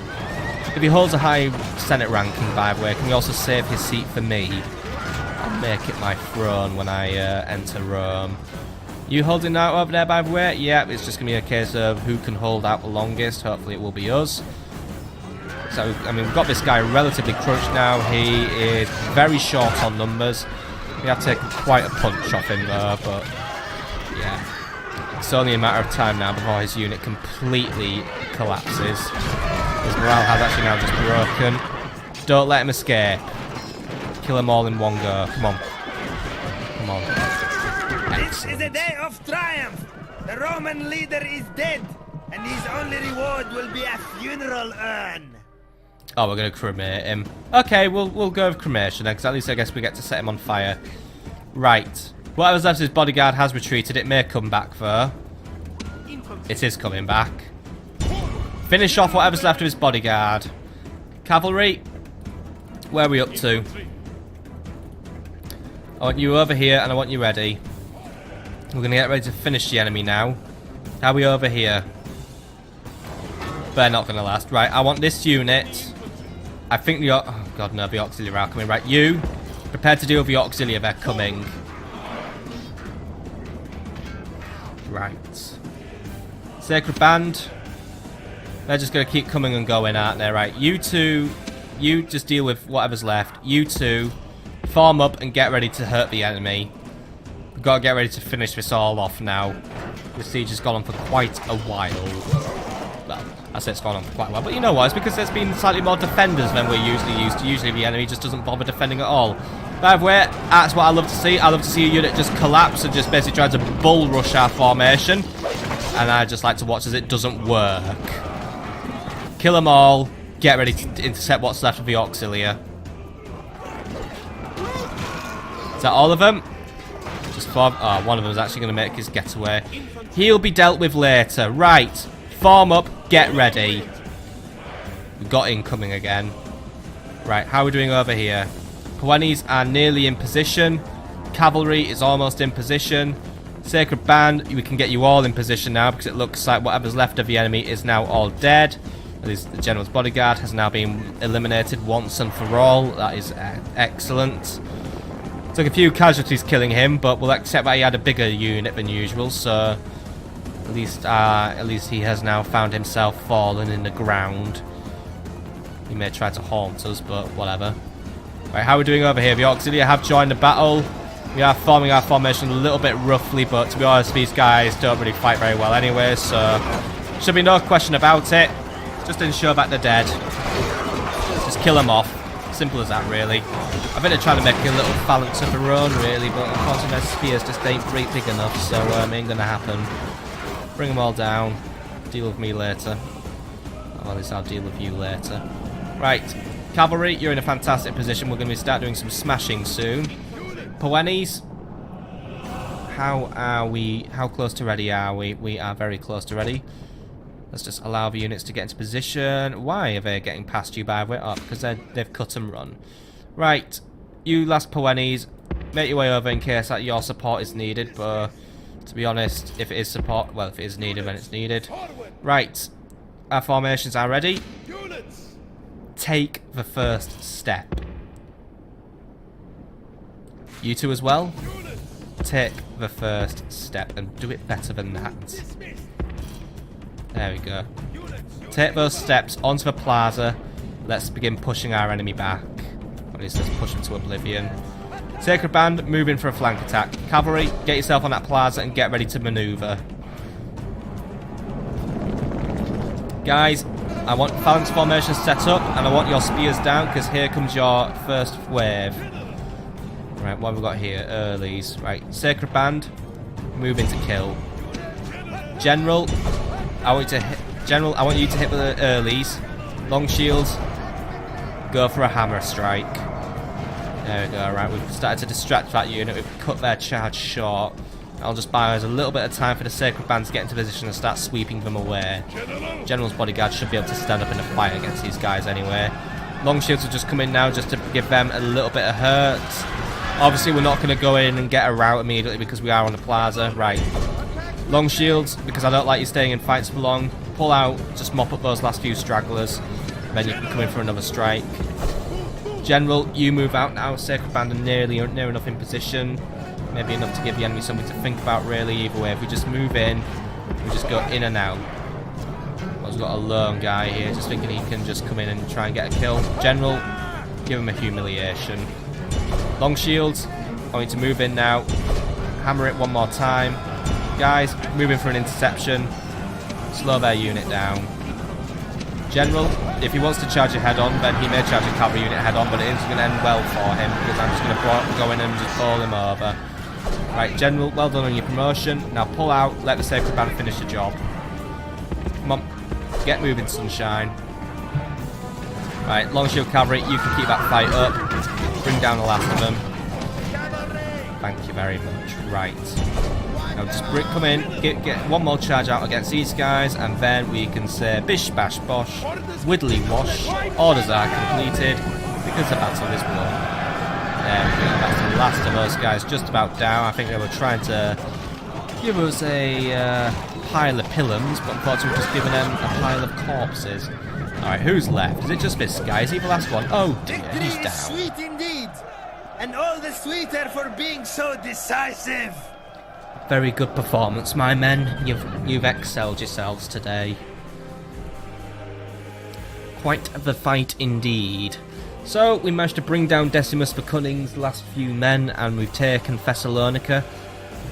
If he holds a high Senate ranking, by the way, can we also save his seat for me? make it my throne when I enter Rome. You holding out over there, by the way? Yeah, it's just going to be a case of who can hold out the longest. Hopefully it will be us. So, I mean, we've got this guy relatively crunched now. He is very short on numbers. We have to take quite a punch off him though, but yeah. It's only a matter of time now before his unit completely collapses. His morale has actually now just broken. Don't let him escape. Kill them all in one go. Come on. Come on. This is a day of triumph. The Roman leader is dead, and his only reward will be a funeral urn. Oh, we're going to cremate him. Okay, we'll go with cremation then, because at least I guess we get to set him on fire. Right. Whatever's left of his bodyguard has retreated. It may come back, though. It is coming back. Finish off whatever's left of his bodyguard. Cavalry, where are we up to? I want you over here, and I want you ready. We're going to get ready to finish the enemy now. How are we over here? They're not going to last. Right, I want this unit. I think the... Oh, God, no, the auxiliary are coming. Right, you, prepare to deal with the auxiliary. They're coming. Right. Sacred Band. They're just going to keep coming and going, aren't they? Right, you two, you just deal with whatever's left. You two, form up and get ready to hurt the enemy. We've got to get ready to finish this all off now. The siege has gone on for quite a while. Well, I say it's gone on for quite a while, but you know what? It's because there's been slightly more defenders than we're usually used to. Usually the enemy just doesn't bother defending at all. By the way, that's what I love to see. I love to see a unit just collapse and just basically try to bull rush our formation. And I just like to watch as it doesn't work. Kill them all. Get ready to intercept what's left of the auxiliary. Is that all of them? Just four. Oh, one of them is actually going to make his getaway. He'll be dealt with later. Right. Form up. Get ready. We've got incoming again. Right. How are we doing over here? Poenis are nearly in position. Cavalry is almost in position. Sacred Band, we can get you all in position now because it looks like whatever's left of the enemy is now all dead. At least the General's bodyguard has now been eliminated once and for all. That is excellent. Took a few casualties killing him, but we'll accept that he had a bigger unit than usual, so at least he has now found himself fallen in the ground. He may try to haunt us, but whatever. Right, how are we doing over here? The auxiliary have joined the battle. We are forming our formation a little bit roughly, but to be honest, these guys don't really fight very well anyway, so should be no question about it. Just ensure that they're dead. Just kill them off. Simple as that, really. I think they're trying to make a little phalanx of their own, really, but unfortunately their spears just ain't big enough, so it ain't gonna happen. Bring them all down. Deal with me later. Well, at least I'll deal with you later. Right. Cavalry, you're in a fantastic position. We're going to start doing some smashing soon. Poenis, how are we? How close to ready are we? We are very close to ready. Let's just allow the units to get into position. Why are they getting past you, by the way? Oh, because they've cut and run. Right, you last Poenis, make your way over in case that your support is needed. But to be honest, if it is support, well, if it is needed, then it's needed. Right, our formations are ready. Take the first step. You two as well. Take the first step and do it better than that. There we go. Take those steps onto the plaza. Let's begin pushing our enemy back. Or at least let's push them to oblivion. Sacred Band, move in for a flank attack. Cavalry, get yourself on that plaza and get ready to maneuver. Guys, I want phalanx formation set up and I want your spears down because here comes your first wave. Right, what have we got here? Earlies. Right, Sacred Band, move in to kill. General, I want you to hit the earlies. Long shields, go for a hammer strike. There we go. Right, we've started to distract that unit. We've cut their charge short. I'll just buy us a little bit of time for the Sacred Band to get into position and start sweeping them away. General's bodyguard should be able to stand up in a fight against these guys anyway. Long shields will just come in now just to give them a little bit of hurt. Obviously, we're not going to go in and get a rout immediately because we are on the plaza. Right. Long shields, because I don't like you staying in fights for long. Pull out, just mop up those last few stragglers. Then you can come in for another strike. General, you move out now. Sacred Band are near enough in position. Maybe enough to give the enemy something to think about, really. Either way, if we just move in, we just go in and out. I've got a lone guy here, just thinking he can just come in and try and get a kill. General, give him a humiliation. Long shields, I need to move in now. Hammer it one more time. Guys, moving for an interception. Slow their unit down. General, if he wants to charge a head on, then he may charge a cavalry unit head on, but it isn't going to end well for him, because I'm just going to go in and just haul him over. Right, General, well done on your promotion. Now pull out, let the Sacred Band finish the job. Come on, get moving, sunshine. Right, Long Shield Cavalry, you can keep that fight up. Bring down the last of them. Thank you very much. Right. Now just come in, get one more charge out against these guys, and then we can say bish bash bosh, widdly wash, orders are completed, because the battle is won. There we go, that's the last of those guys just about down. I think they were trying to give us a pile of pillums, but unfortunately we've just given them a pile of corpses. Alright, who's left? Is it just this guy? Is he the last one? Oh dear, he's down. Sweet indeed, and all the sweeter for being so decisive. Very good performance, my men. You've excelled yourselves today. Quite the fight indeed. So, we managed to bring down Decimus Vercunning's last few men, and we've taken Thessalonica.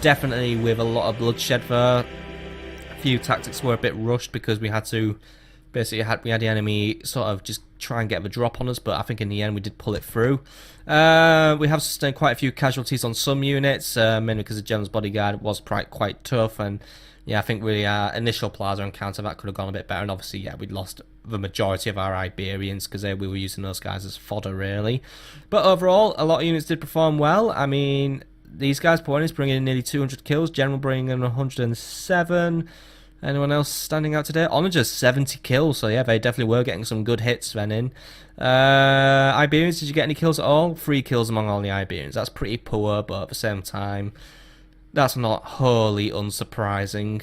Definitely with a lot of bloodshed there. A few tactics were a bit rushed because we had to... Basically, we had the enemy sort of just try and get the drop on us, but I think in the end we did pull it through. We have sustained quite a few casualties on some units, mainly because the General's bodyguard was quite tough, and yeah, I think the initial Plaza encounter, that could have gone a bit better, and obviously, yeah, we'd lost the majority of our Iberians, because we were using those guys as fodder, really. But overall, a lot of units did perform well. I mean, these guys, Poenis, bringing in nearly 200 kills, General bringing in 107. Anyone else standing out today? Onager, 70 kills, so yeah, they definitely were getting some good hits then in. Iberians, did you get any kills at all? 3 kills among all the Iberians. That's pretty poor, but at the same time, that's not wholly unsurprising.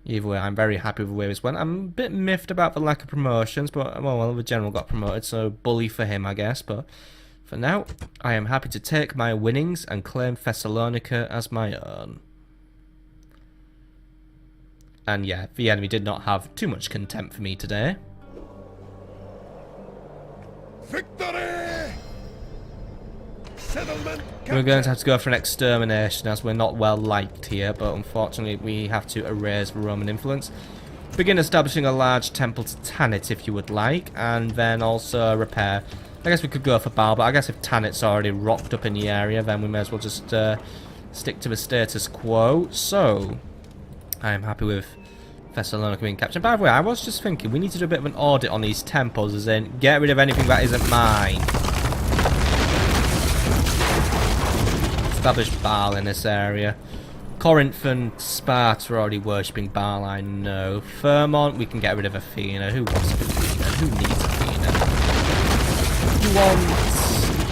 Either way, I'm very happy with the way this went. I'm a bit miffed about the lack of promotions, but well, the General got promoted, so bully for him, I guess. But for now, I am happy to take my winnings and claim Thessalonica as my own. And yeah, the enemy did not have too much contempt for me today. Victory! Settlement We're going to have to go for an extermination as we're not well liked here, but unfortunately we have to erase the Roman influence. Begin establishing a large temple to Tanit if you would like, and then also repair. I guess we could go for Baal, but I guess if Tanit's already rocked up in the area, then we may as well just stick to the status quo. So, I am happy with Thessalonica being captured. By the way, I was just thinking, we need to do a bit of an audit on these temples, as in, get rid of anything that isn't mine. Establish Baal in this area. Corinth and Sparta are already worshipping Baal, I know. Fairmont, we can get rid of Athena. Who wants Athena? Who needs Athena? You want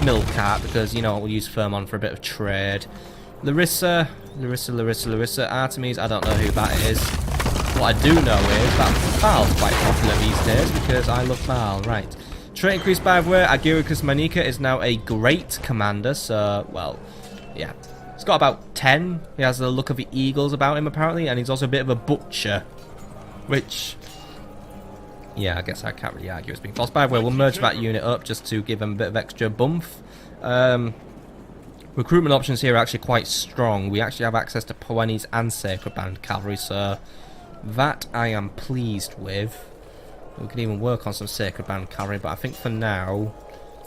Milcart, because, you know, we'll use Fairmont for a bit of trade. Larissa. Artemis, I don't know who that is. What I do know is that Baal's quite popular these days, because I love Baal. Right. Trait increase, by the way. Aegricos Manica is now a great commander, so, well, yeah. He's got about 10. He has the look of the eagles about him, apparently, and he's also a bit of a butcher. Which, yeah, I guess I can't really argue as being false. By the way, we'll merge that unit up just to give him a bit of extra bump. Recruitment options here are actually quite strong. We actually have access to Poenis and Sacred Band cavalry, so that I am pleased with. We can even work on some Sacred Band cavalry, but I think for now,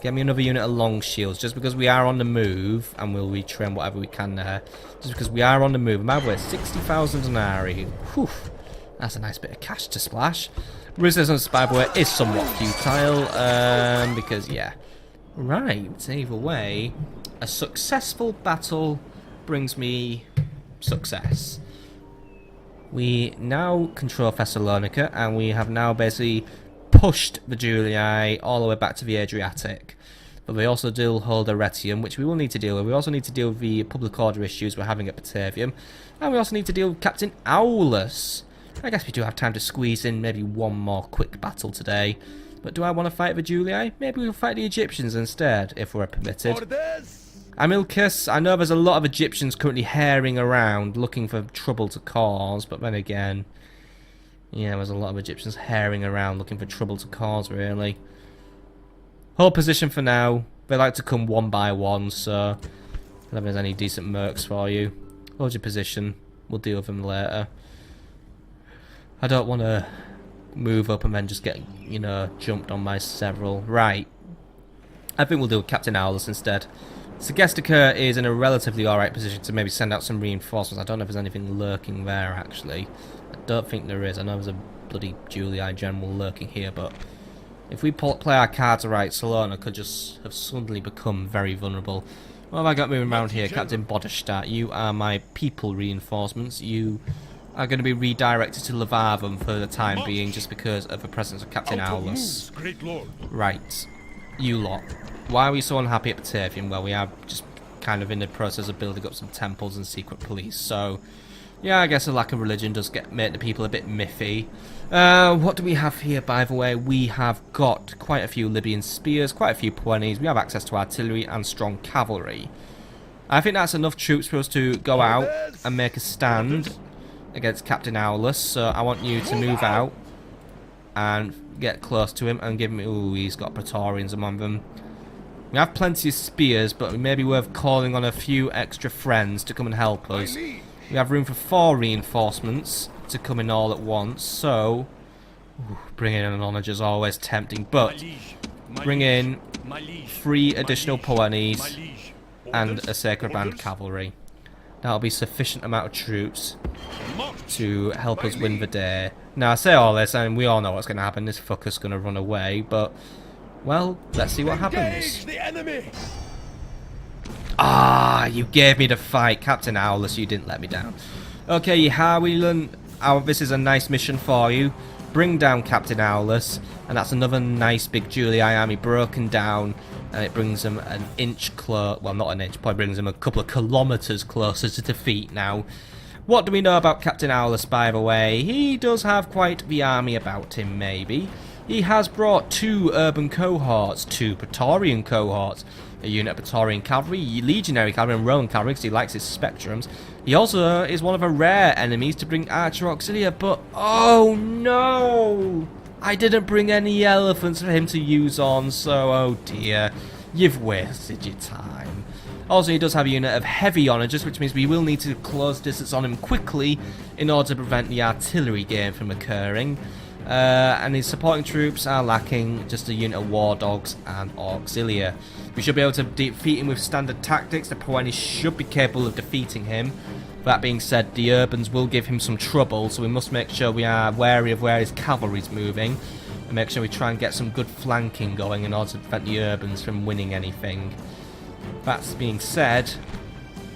get me another unit of long shields, just because we are on the move, and we'll retrain whatever we can there. Just because we are on the move. By the way, 60,000 denarii. Whew, that's a nice bit of cash to splash. Resistance, by the way, is somewhat futile, because, yeah. Right, either way, a successful battle brings me success. We now control Thessalonica, and we have now basically pushed the Julii all the way back to the Adriatic. But we also do hold Arretium, which we will need to deal with. We also need to deal with the public order issues we're having at Batavium. And we also need to deal with Captain Aulus. I guess we do have time to squeeze in maybe one more quick battle today. But do I want to fight the Julii? Maybe we'll fight the Egyptians instead, if we're permitted. Aegricos, I know there's a lot of Egyptians currently herring around, looking for trouble to cause, but then again... Yeah, there's a lot of Egyptians herring around, looking for trouble to cause, really. Hold position for now. They like to come one by one, so... I don't know if there's any decent mercs for you. Hold your position. We'll deal with them later. I don't want to move up and then just get, you know, jumped on by several. Right. I think we'll deal with Captain Aulus instead. Segestica is in a relatively alright position to maybe send out some reinforcements. I don't know if there's anything lurking there, actually. I don't think there is. I know there's a bloody Julii general lurking here, but if we play our cards right, Salona could just have suddenly become very vulnerable. What have I got moving around here? Captain Bodestadt, you are my people reinforcements. You are going to be redirected to Levarvum for the time being, just because of the presence of Captain Aulus. Right. You lot. Why are we so unhappy at Batavium? Well, we are just kind of in the process of building up some temples and secret police, so... Yeah, I guess a lack of religion does make the people a bit miffy. What do we have here, by the way? We have got quite a few Libyan spears, quite a few Puennes. We have access to artillery and strong cavalry. I think that's enough troops for us to go out and make a stand against Captain Aulus. So I want you to move out and get close to him and give him... Ooh, he's got Praetorians among them. We have plenty of spears, but it may be worth calling on a few extra friends to come and help us. We have room for 4 reinforcements to come in all at once, so... Ooh, bringing in an onager is always tempting, but... Bring in 3 additional Puennes and a Sacred Band cavalry. That'll be sufficient amount of troops to help us win the day. Now, I say all this, and we all know what's going to happen. This fucker's going to run away, but... Well, let's see what happens. Ah, you gave me the fight, Captain Aulus. You didn't let me down. Okay, Harwelin, this is a nice mission for you. Bring down Captain Aulus, and that's another nice big Julii army broken down, and it brings them an inch close. Well, not an inch, probably brings them a couple of kilometers closer to defeat now. What do we know about Captain Aulus, by the way? He does have quite the army about him, maybe. He has brought 2 urban cohorts, 2 Praetorian cohorts, a unit of Praetorian cavalry, legionary cavalry, and Roman cavalry, because he likes his spectrums. He also is one of the rare enemies to bring archer auxilia, but oh no! I didn't bring any elephants for him to use on, so oh dear, you've wasted your time. Also, he does have a unit of heavy onagers, which means we will need to close distance on him quickly in order to prevent the artillery game from occurring. And his supporting troops are lacking just a unit of war dogs and auxilia. We should be able to defeat him with standard tactics. The Puennes should be capable of defeating him. That being said, the Urbans will give him some trouble, so we must make sure we are wary of where his cavalry's moving, and make sure we try and get some good flanking going in order to prevent the Urbans from winning anything. That being said,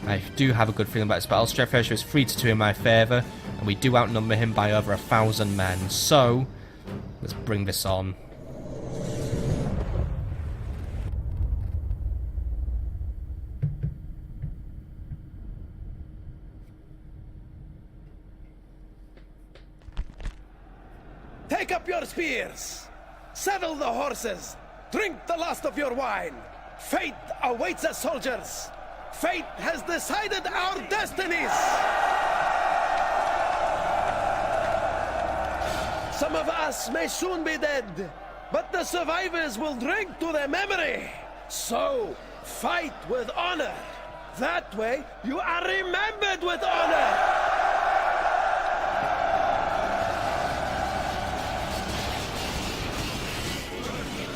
I do have a good feeling about this battle. Strength ratio is 3-2 in my favour, and we do outnumber him by over 1,000 men. So, let's bring this on. Take up your spears! Saddle the horses! Drink the last of your wine! Fate awaits us, soldiers! Fate has decided our destinies! Some of us may soon be dead, but the survivors will drink to their memory. So, fight with honor. That way, you are remembered with honor.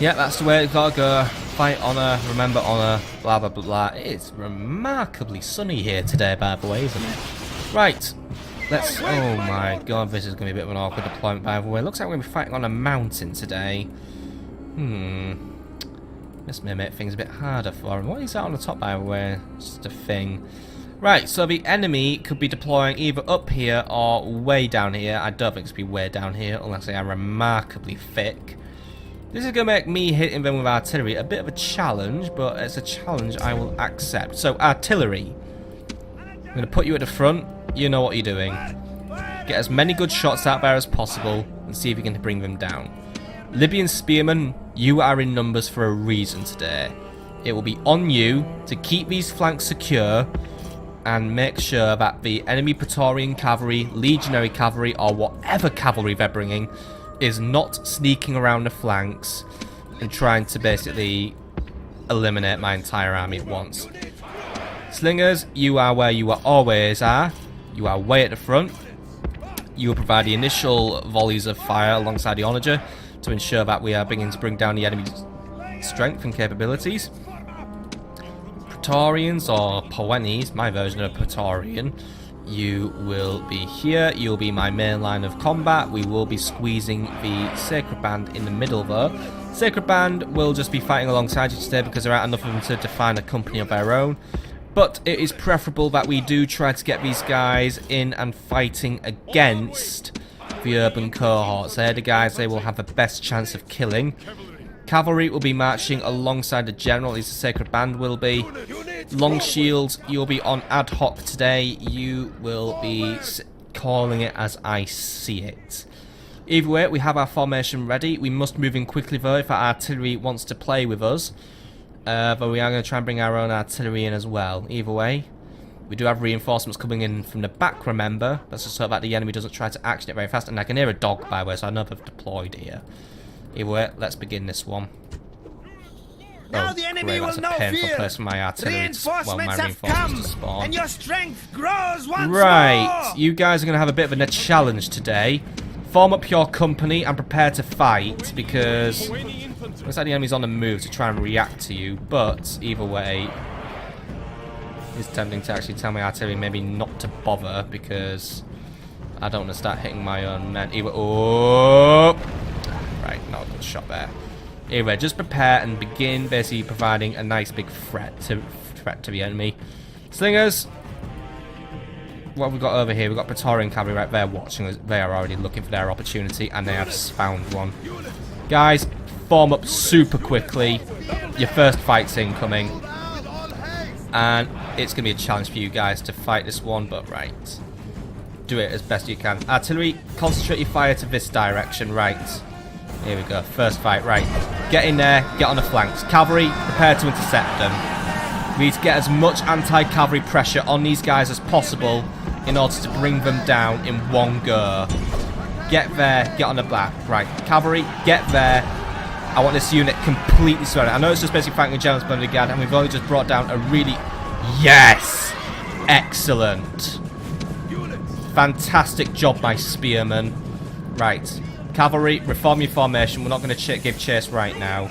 Yeah, that's the way it's gotta go. Fight honor, remember honor, blah blah blah. It's remarkably sunny here today, by the way, isn't it? Right. Let's... Oh my god, this is going to be a bit of an awkward deployment, by the way. Looks like we're going to be fighting on a mountain today. This may make things a bit harder for him. What is that on the top, by the way? Just a thing. Right, so the enemy could be deploying either up here or way down here. I don't think it's going to be way down here, unless they are remarkably thick. This is going to make me hitting them with artillery a bit of a challenge, but it's a challenge I will accept. So, artillery. I'm going to put you at the front. You know what you're doing. Get as many good shots out there as possible and see if you can bring them down. Libyan spearmen, you are in numbers for a reason today. It will be on you to keep these flanks secure and make sure that the enemy Praetorian cavalry, legionary cavalry, or whatever cavalry they're bringing is not sneaking around the flanks and trying to basically eliminate my entire army at once. Slingers, you are where you always are. You are way at the front. You will provide the initial volleys of fire alongside the onager to ensure that we are beginning to bring down the enemy's strength and capabilities. Praetorians, or Poenis, my version of Praetorian, you will be here. You'll be my main line of combat. We will be squeezing the Sacred Band in the middle though. Sacred Band will just be fighting alongside you today because there aren't enough of them to define a company of their own. But it is preferable that we do try to get these guys in and fighting against the urban cohorts. They're the guys they will have the best chance of killing. Cavalry will be marching alongside the general, at least the Sacred Band will be. Long shields, you'll be on ad hoc today. You will be calling it as I see it. Either way, we have our formation ready. We must move in quickly though if our artillery wants to play with us. But we are going to try and bring our own artillery in as well. Either way, we do have reinforcements coming in from the back, remember. That's just so that the enemy doesn't try to action it very fast. And I can hear a dog, by the way, so I know they've deployed here. Either way, let's begin this one. Now Oh, the enemy great, will that's a no painful fear. place for my artillery Reinforcements my have come, reinforcements to spawn. and your strength grows once Right, more. you guys are going to have a bit of a challenge today. Form up your company and prepare to fight, because looks like the enemy's on the move to try and react to you, but either way, it's tempting to actually tell my artillery maybe not to bother, because I don't want to start hitting my own men. Either, oh, right, not a good shot there. Anyway, just prepare and begin basically providing a nice big threat to the enemy. Slingers, what have we got over here? We've got Praetorian cavalry right there watching us. They are already looking for their opportunity, and they have found one. Guys, form up super quickly. Your first fight's incoming. And it's going to be a challenge for you guys to fight this one, but right. Do it as best you can. Artillery, concentrate your fire to this direction, right. Here we go, first fight, right. Get in there, get on the flanks. Cavalry, prepare to intercept them. We need to get as much anti-cavalry pressure on these guys as possible in order to bring them down in one go. Get there, get on the back. Right, cavalry, get there. I want this unit completely surrounded. I know it's just basically fighting a general splendid guard, and we've only just brought down a really... Yes! Excellent. Fantastic job, my spearmen. Right. Cavalry, reform your formation. We're not going to give chase right now.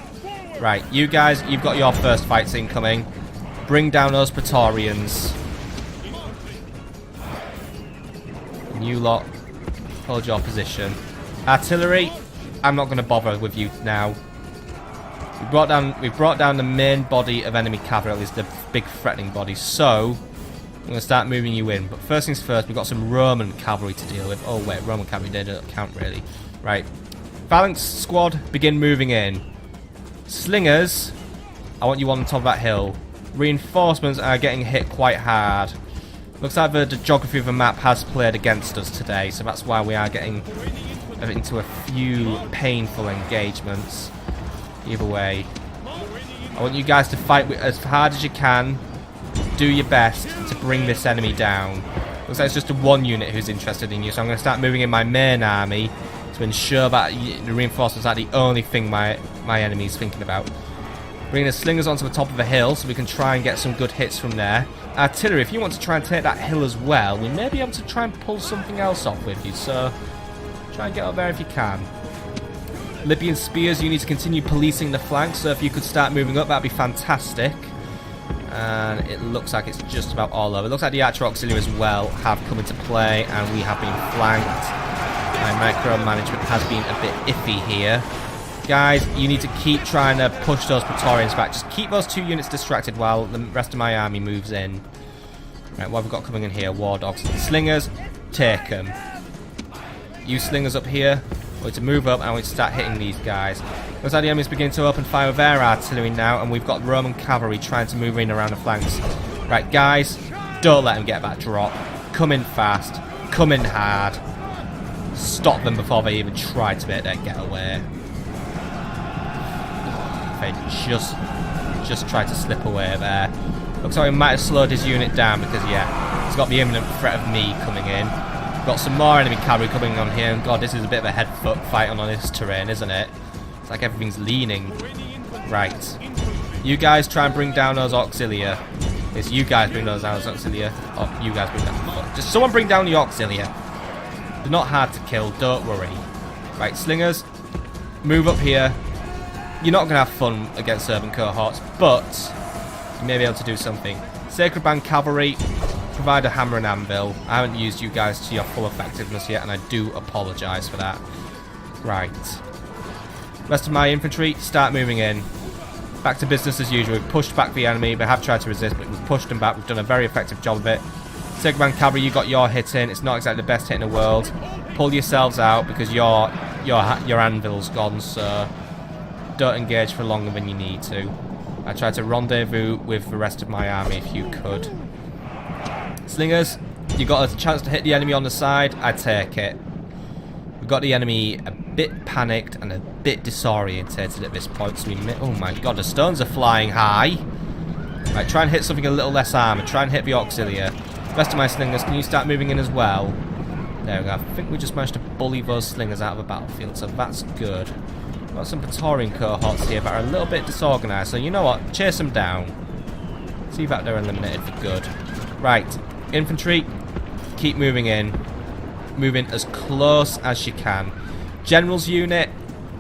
Right, you guys, you've got your first fights incoming. Bring down those Praetorians. And you lot, hold your position. Artillery, I'm not going to bother with you now. We've brought down the main body of enemy cavalry, at least the big threatening body. So, I'm going to start moving you in. But first things first, we've got some Roman cavalry to deal with. Oh wait, Roman cavalry, they don't count really. Right. Phalanx squad, begin moving in. Slingers, I want you on top of that hill. Reinforcements are getting hit quite hard. Looks like the geography of the map has played against us today, so that's why we are getting into a few painful engagements. Either way, I want you guys to fight as hard as you can. Do your best to bring this enemy down. Looks like it's just one unit who's interested in you, so I'm going to start moving in my main army to ensure that the reinforcements are the only thing my enemy's thinking about. Bringing the slingers onto the top of the hill so we can try and get some good hits from there. Artillery, if you want to try and take that hill as well, we may be able to try and pull something else off with you, so try and get up there if you can. Libyan spears, you need to continue policing the flanks, so if you could start moving up, that'd be fantastic. And it looks like it's just about all over. It looks like the archer auxiliary as well have come into play, and we have been flanked. My micromanagement has been a bit iffy here. Guys, you need to keep trying to push those Praetorians back. Just keep those two units distracted while the rest of my army moves in. Right, what have we got coming in here? War dogs. Slingers, take them. You slingers up here. We need to move up and we need to start hitting these guys. Looks like the enemy's beginning to open fire with their artillery now, and we've got Roman cavalry trying to move in around the flanks. Right, guys, don't let them get that drop. Come in fast. Come in hard. Stop them before they even try to make their getaway. Okay, just tried to slip away there. Looks like he might have slowed his unit down because, yeah, he's got the imminent threat of me coming in. Got some more enemy cavalry coming on here, and God, this is a bit of a head-foot fight on this terrain, isn't it? It's like everything's leaning. Right. You guys try and bring down those auxilia. It's you guys bring those down, those auxilia. Oh, you guys bring down. Just someone bring down the auxilia. They're not hard to kill, don't worry. Right, slingers, move up here. You're not going to have fun against servant cohorts, but you may be able to do something. Sacred Band Cavalry, provide a hammer and anvil. I haven't used you guys to your full effectiveness yet, and I do apologise for that. Right. Rest of my infantry, start moving in. Back to business as usual. We've pushed back the enemy. They have tried to resist, but we've pushed them back. We've done a very effective job of it. Sacred Band Cavalry, you got your hit in. It's not exactly the best hit in the world. Pull yourselves out because your anvil's gone, so don't engage for longer than you need to. I tried to rendezvous with the rest of my army if you could. Slingers, you got a chance to hit the enemy on the side. I take it. We've got the enemy a bit panicked and a bit disorientated at this point. So oh my God, the stones are flying high. Right, try and hit something a little less armoured. Try and hit the auxilia. Rest of my slingers, can you start moving in as well? There we go. I think we just managed to bully those slingers out of the battlefield, so that's good. We've got some Praetorian cohorts here that are a little bit disorganised, so you know what? Chase them down. See that they're eliminated for good. Right, infantry, keep moving in. Move in as close as you can. General's unit,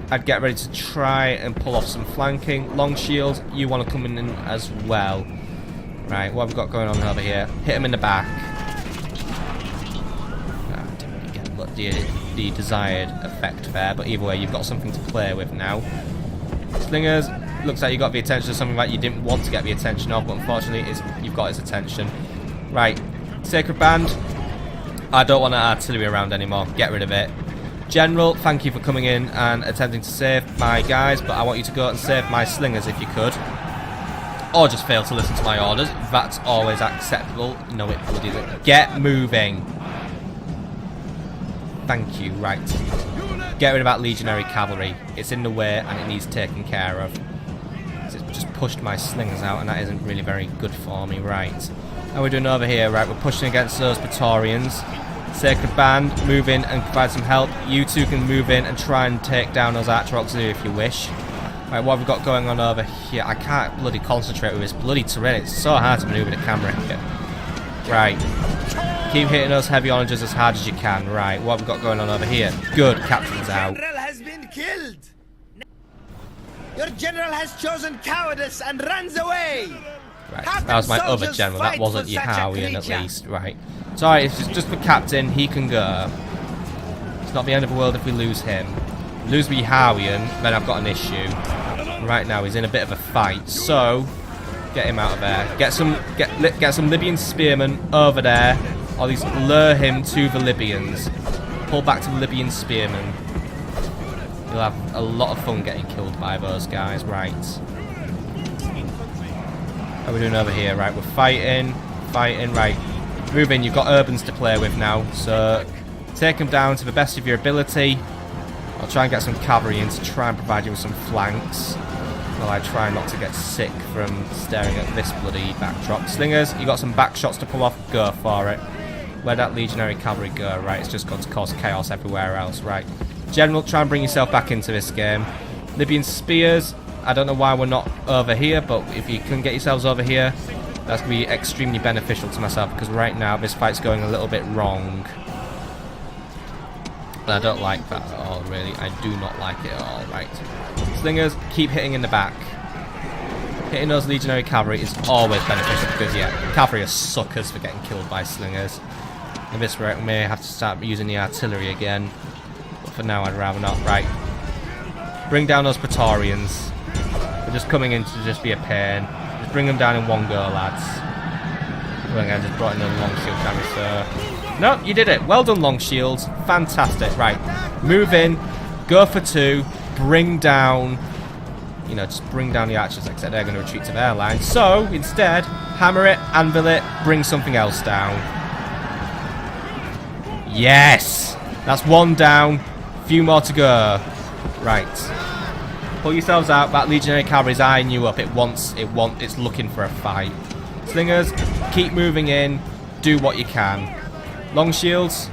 I'd get ready to try and pull off some flanking. Long shields, you want to come in as well. Right, what have we got going on over here? Hit him in the back. Didn't really get the desired effect there, but either way, you've got something to play with now. Slingers, looks like you got the attention of something that you didn't want to get the attention of, but unfortunately, you've got his attention. Right, Sacred Band. I don't want that artillery around anymore. Get rid of it. General, thank you for coming in and attempting to save my guys, but I want you to go and save my slingers if you could. Or just fail to listen to my orders. That's always acceptable. No, it bloody isn't. Get moving. Thank you. Right. Get rid of that legionary cavalry. It's in the way and it needs taken care of. It's just pushed my slingers out and that isn't really very good for me. Right. How are we doing over here? Right, we're pushing against those Praetorians. Sacred Band, move in and provide some help. You two can move in and try and take down those archer auxiliary if you wish. Right, what have we got going on over here? I can't bloody concentrate with this bloody terrain. It's so hard to maneuver the camera here. Right. Keep hitting those heavy onagers as hard as you can. Right, what have we got going on over here? Good, captain's out. General has been killed. Your general has chosen cowardice and runs away. Right, that was my other general. That wasn't Julian at least. Right. Sorry, it's just the captain. He can go. It's not the end of the world if we lose him. Lose me Julian, then I've got an issue. Right now he's in a bit of a fight, so get him out of there. Get some Libyan spearmen over there, or at least lure him to the Libyans. Pull back to the Libyan spearmen. You'll have a lot of fun getting killed by those guys. Right. How are we doing over here? Right, we're fighting, right. Move in, you've got urbans to play with now, so take them down to the best of your ability. I'll try and get some cavalry in to try and provide you with some flanks. While I try not to get sick from staring at this bloody backdrop. Slingers, you got some back shots to pull off, go for it. Where'd that legionary cavalry go? Right, it's just going to cause chaos everywhere else, right. General, try and bring yourself back into this game. Libyan spears, I don't know why we're not over here, but if you can get yourselves over here, that's going to be extremely beneficial to myself, because right now this fight's going a little bit wrong. But I don't like that at all, really. I do not like it at all. Right. Slingers, keep hitting in the back. Hitting those legionary cavalry is always beneficial, because, yeah, cavalry are suckers for getting killed by slingers. In this rate, we may have to start using the artillery again. But for now, I'd rather not. Right. Bring down those Praetorians. They're just coming in to just be a pain. Just bring them down in one go, lads. Well, I just brought in the long shield damage, so... No, you did it. Well done, long shields. Fantastic. Right. Move in. Go for two. Bring down... You know, just bring down the archers, except they're going to retreat to their line. So, instead, hammer it, anvil it, bring something else down. Yes! That's one down. Few more to go. Right. Pull yourselves out. That legionary cavalry's eyeing you up. It's looking for a fight. Slingers, keep moving in. Do what you can. Long shields,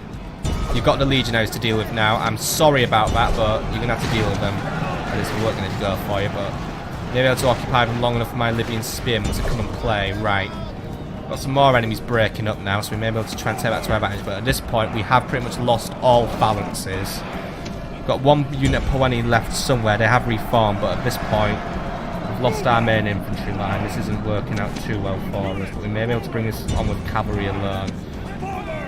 you've got the legionaries to deal with now. I'm sorry about that, but you're going to have to deal with them. And this we're going to go for you, but maybe able to occupy them long enough for my Libyan spearmen to come and play. Right. Got some more enemies breaking up now, so we may be able to try and take that to our advantage. But at this point, we have pretty much lost all balances. We've got one unit per any left somewhere. They have reformed, but at this point, we've lost our main infantry line. This isn't working out too well for us, but we may be able to bring this on with cavalry alone.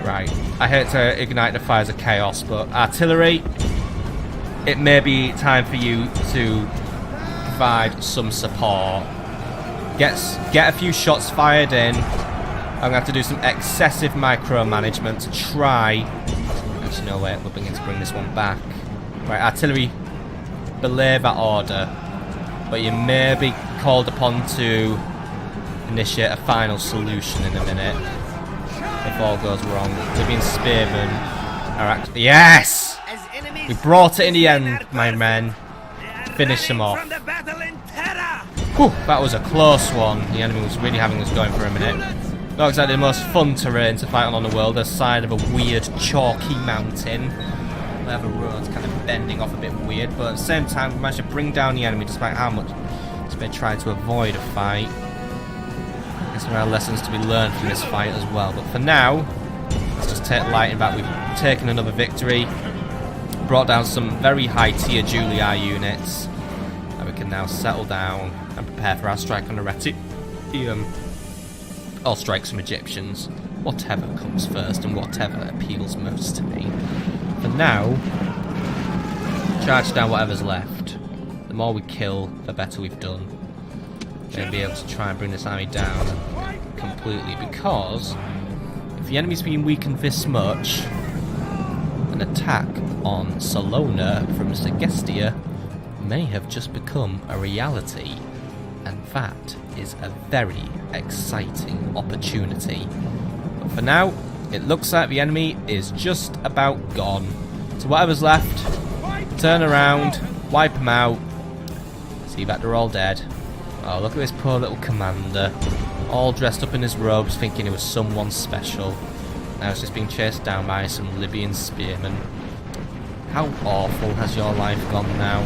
Right. I hate to ignite the fires of chaos, but artillery, it may be time for you to provide some support. Get a few shots fired in. I'm going to have to do some excessive micromanagement to try. Actually, no, wait, we're beginning to bring this one back. Right, artillery, belay that order. But you may be called upon to initiate a final solution in a minute. If all goes wrong. Libyan spearmen are actually... Yes! We brought it in the end, my men. Finish them off. Whew, that was a close one. The enemy was really having us going for a minute. Not exactly the most fun terrain to fight on the world. The side of a weird chalky mountain. Where the road's kind of bending off a bit weird. But at the same time, we managed to bring down the enemy despite how much they tried to avoid a fight. I guess there are lessons to be learned from this fight as well. But for now, let's just take light in that we've taken another victory. Brought down some very high tier Julii units. And we can now settle down and prepare for our strike on Aegricos. I'll strike some Egyptians. Whatever comes first and whatever appeals most to me. For now, charge down whatever's left. The more we kill, the better we've done. We're going to be able to try and bring this army down completely, because if the enemy's been weakened this much, an attack on Salona from Segestia may have just become a reality, and that is a very exciting opportunity. But for now, it looks like the enemy is just about gone. So whatever's left, turn around, wipe them out, see that they're all dead. Oh, look at this poor little commander, all dressed up in his robes, thinking he was someone special. Now he's just being chased down by some Libyan spearmen. How awful has your life gone now?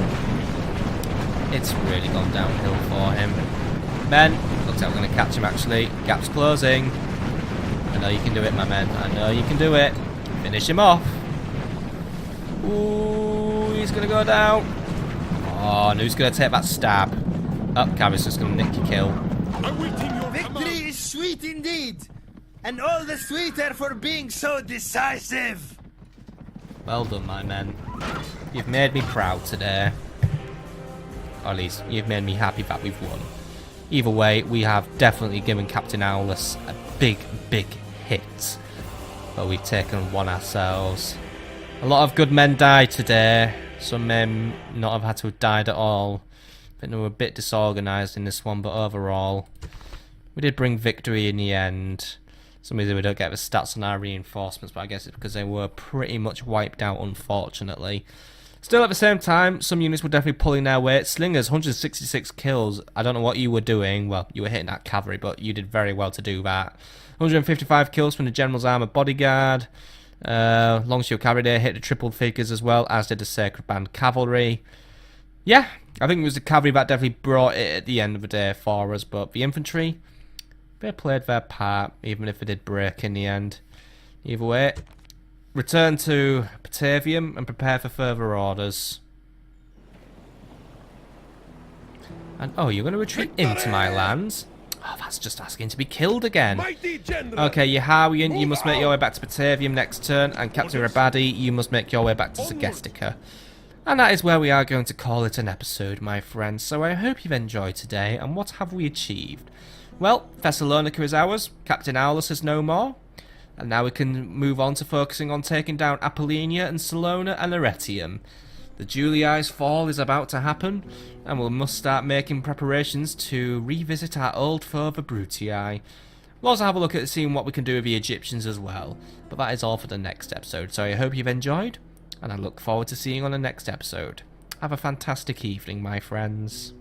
It's really gone downhill for him. Men, looks like we're going to catch him actually. Gap's closing. I know you can do it, my men. I know you can do it. Finish him off. Ooh, he's going to go down. Oh, and who's going to take that stab? Up, Cavis just going to nick your kill. Victory is sweet indeed, and all the sweeter for being so decisive. Well done, my men. You've made me proud today. Or at least, you've made me happy that we've won. Either way, we have definitely given Captain Aulus a big, big hit. But we've taken one ourselves. A lot of good men died today. Some may not have had to have died at all. I think they were a bit disorganised in this one, but overall, we did bring victory in the end. Some reason we don't get the stats on our reinforcements, but I guess it's because they were pretty much wiped out, unfortunately. Still, at the same time, some units were definitely pulling their weight. Slingers, 166 kills. I don't know what you were doing. Well, you were hitting that cavalry, but you did very well to do that. 155 kills from the General's Armour Bodyguard. Long Shield Cavalry there hit the triple figures as well, as did the Sacred Band Cavalry. Yeah, I think it was the cavalry that definitely brought it at the end of the day for us, but the infantry, they played their part, even if it did break in the end. Either way, return to Batavium and prepare for further orders. And oh, you're going to retreat into my lands? Oh, that's just asking to be killed again. Okay, Yahawian, you must make your way back to Batavium next turn, and Captain Rabadi, you must make your way back to Segestica. And that is where we are going to call it an episode, my friends. So I hope you've enjoyed today, and what have we achieved? Well, Thessalonica is ours, Captain Aulus is no more, and now we can move on to focusing on taking down Apollonia and Salona and Arretium. The Julii's fall is about to happen, and we must start making preparations to revisit our old foe, the Brutii. We'll also have a look at seeing what we can do with the Egyptians as well, but that is all for the next episode, so I hope you've enjoyed, and I look forward to seeing you on the next episode. Have a fantastic evening, my friends.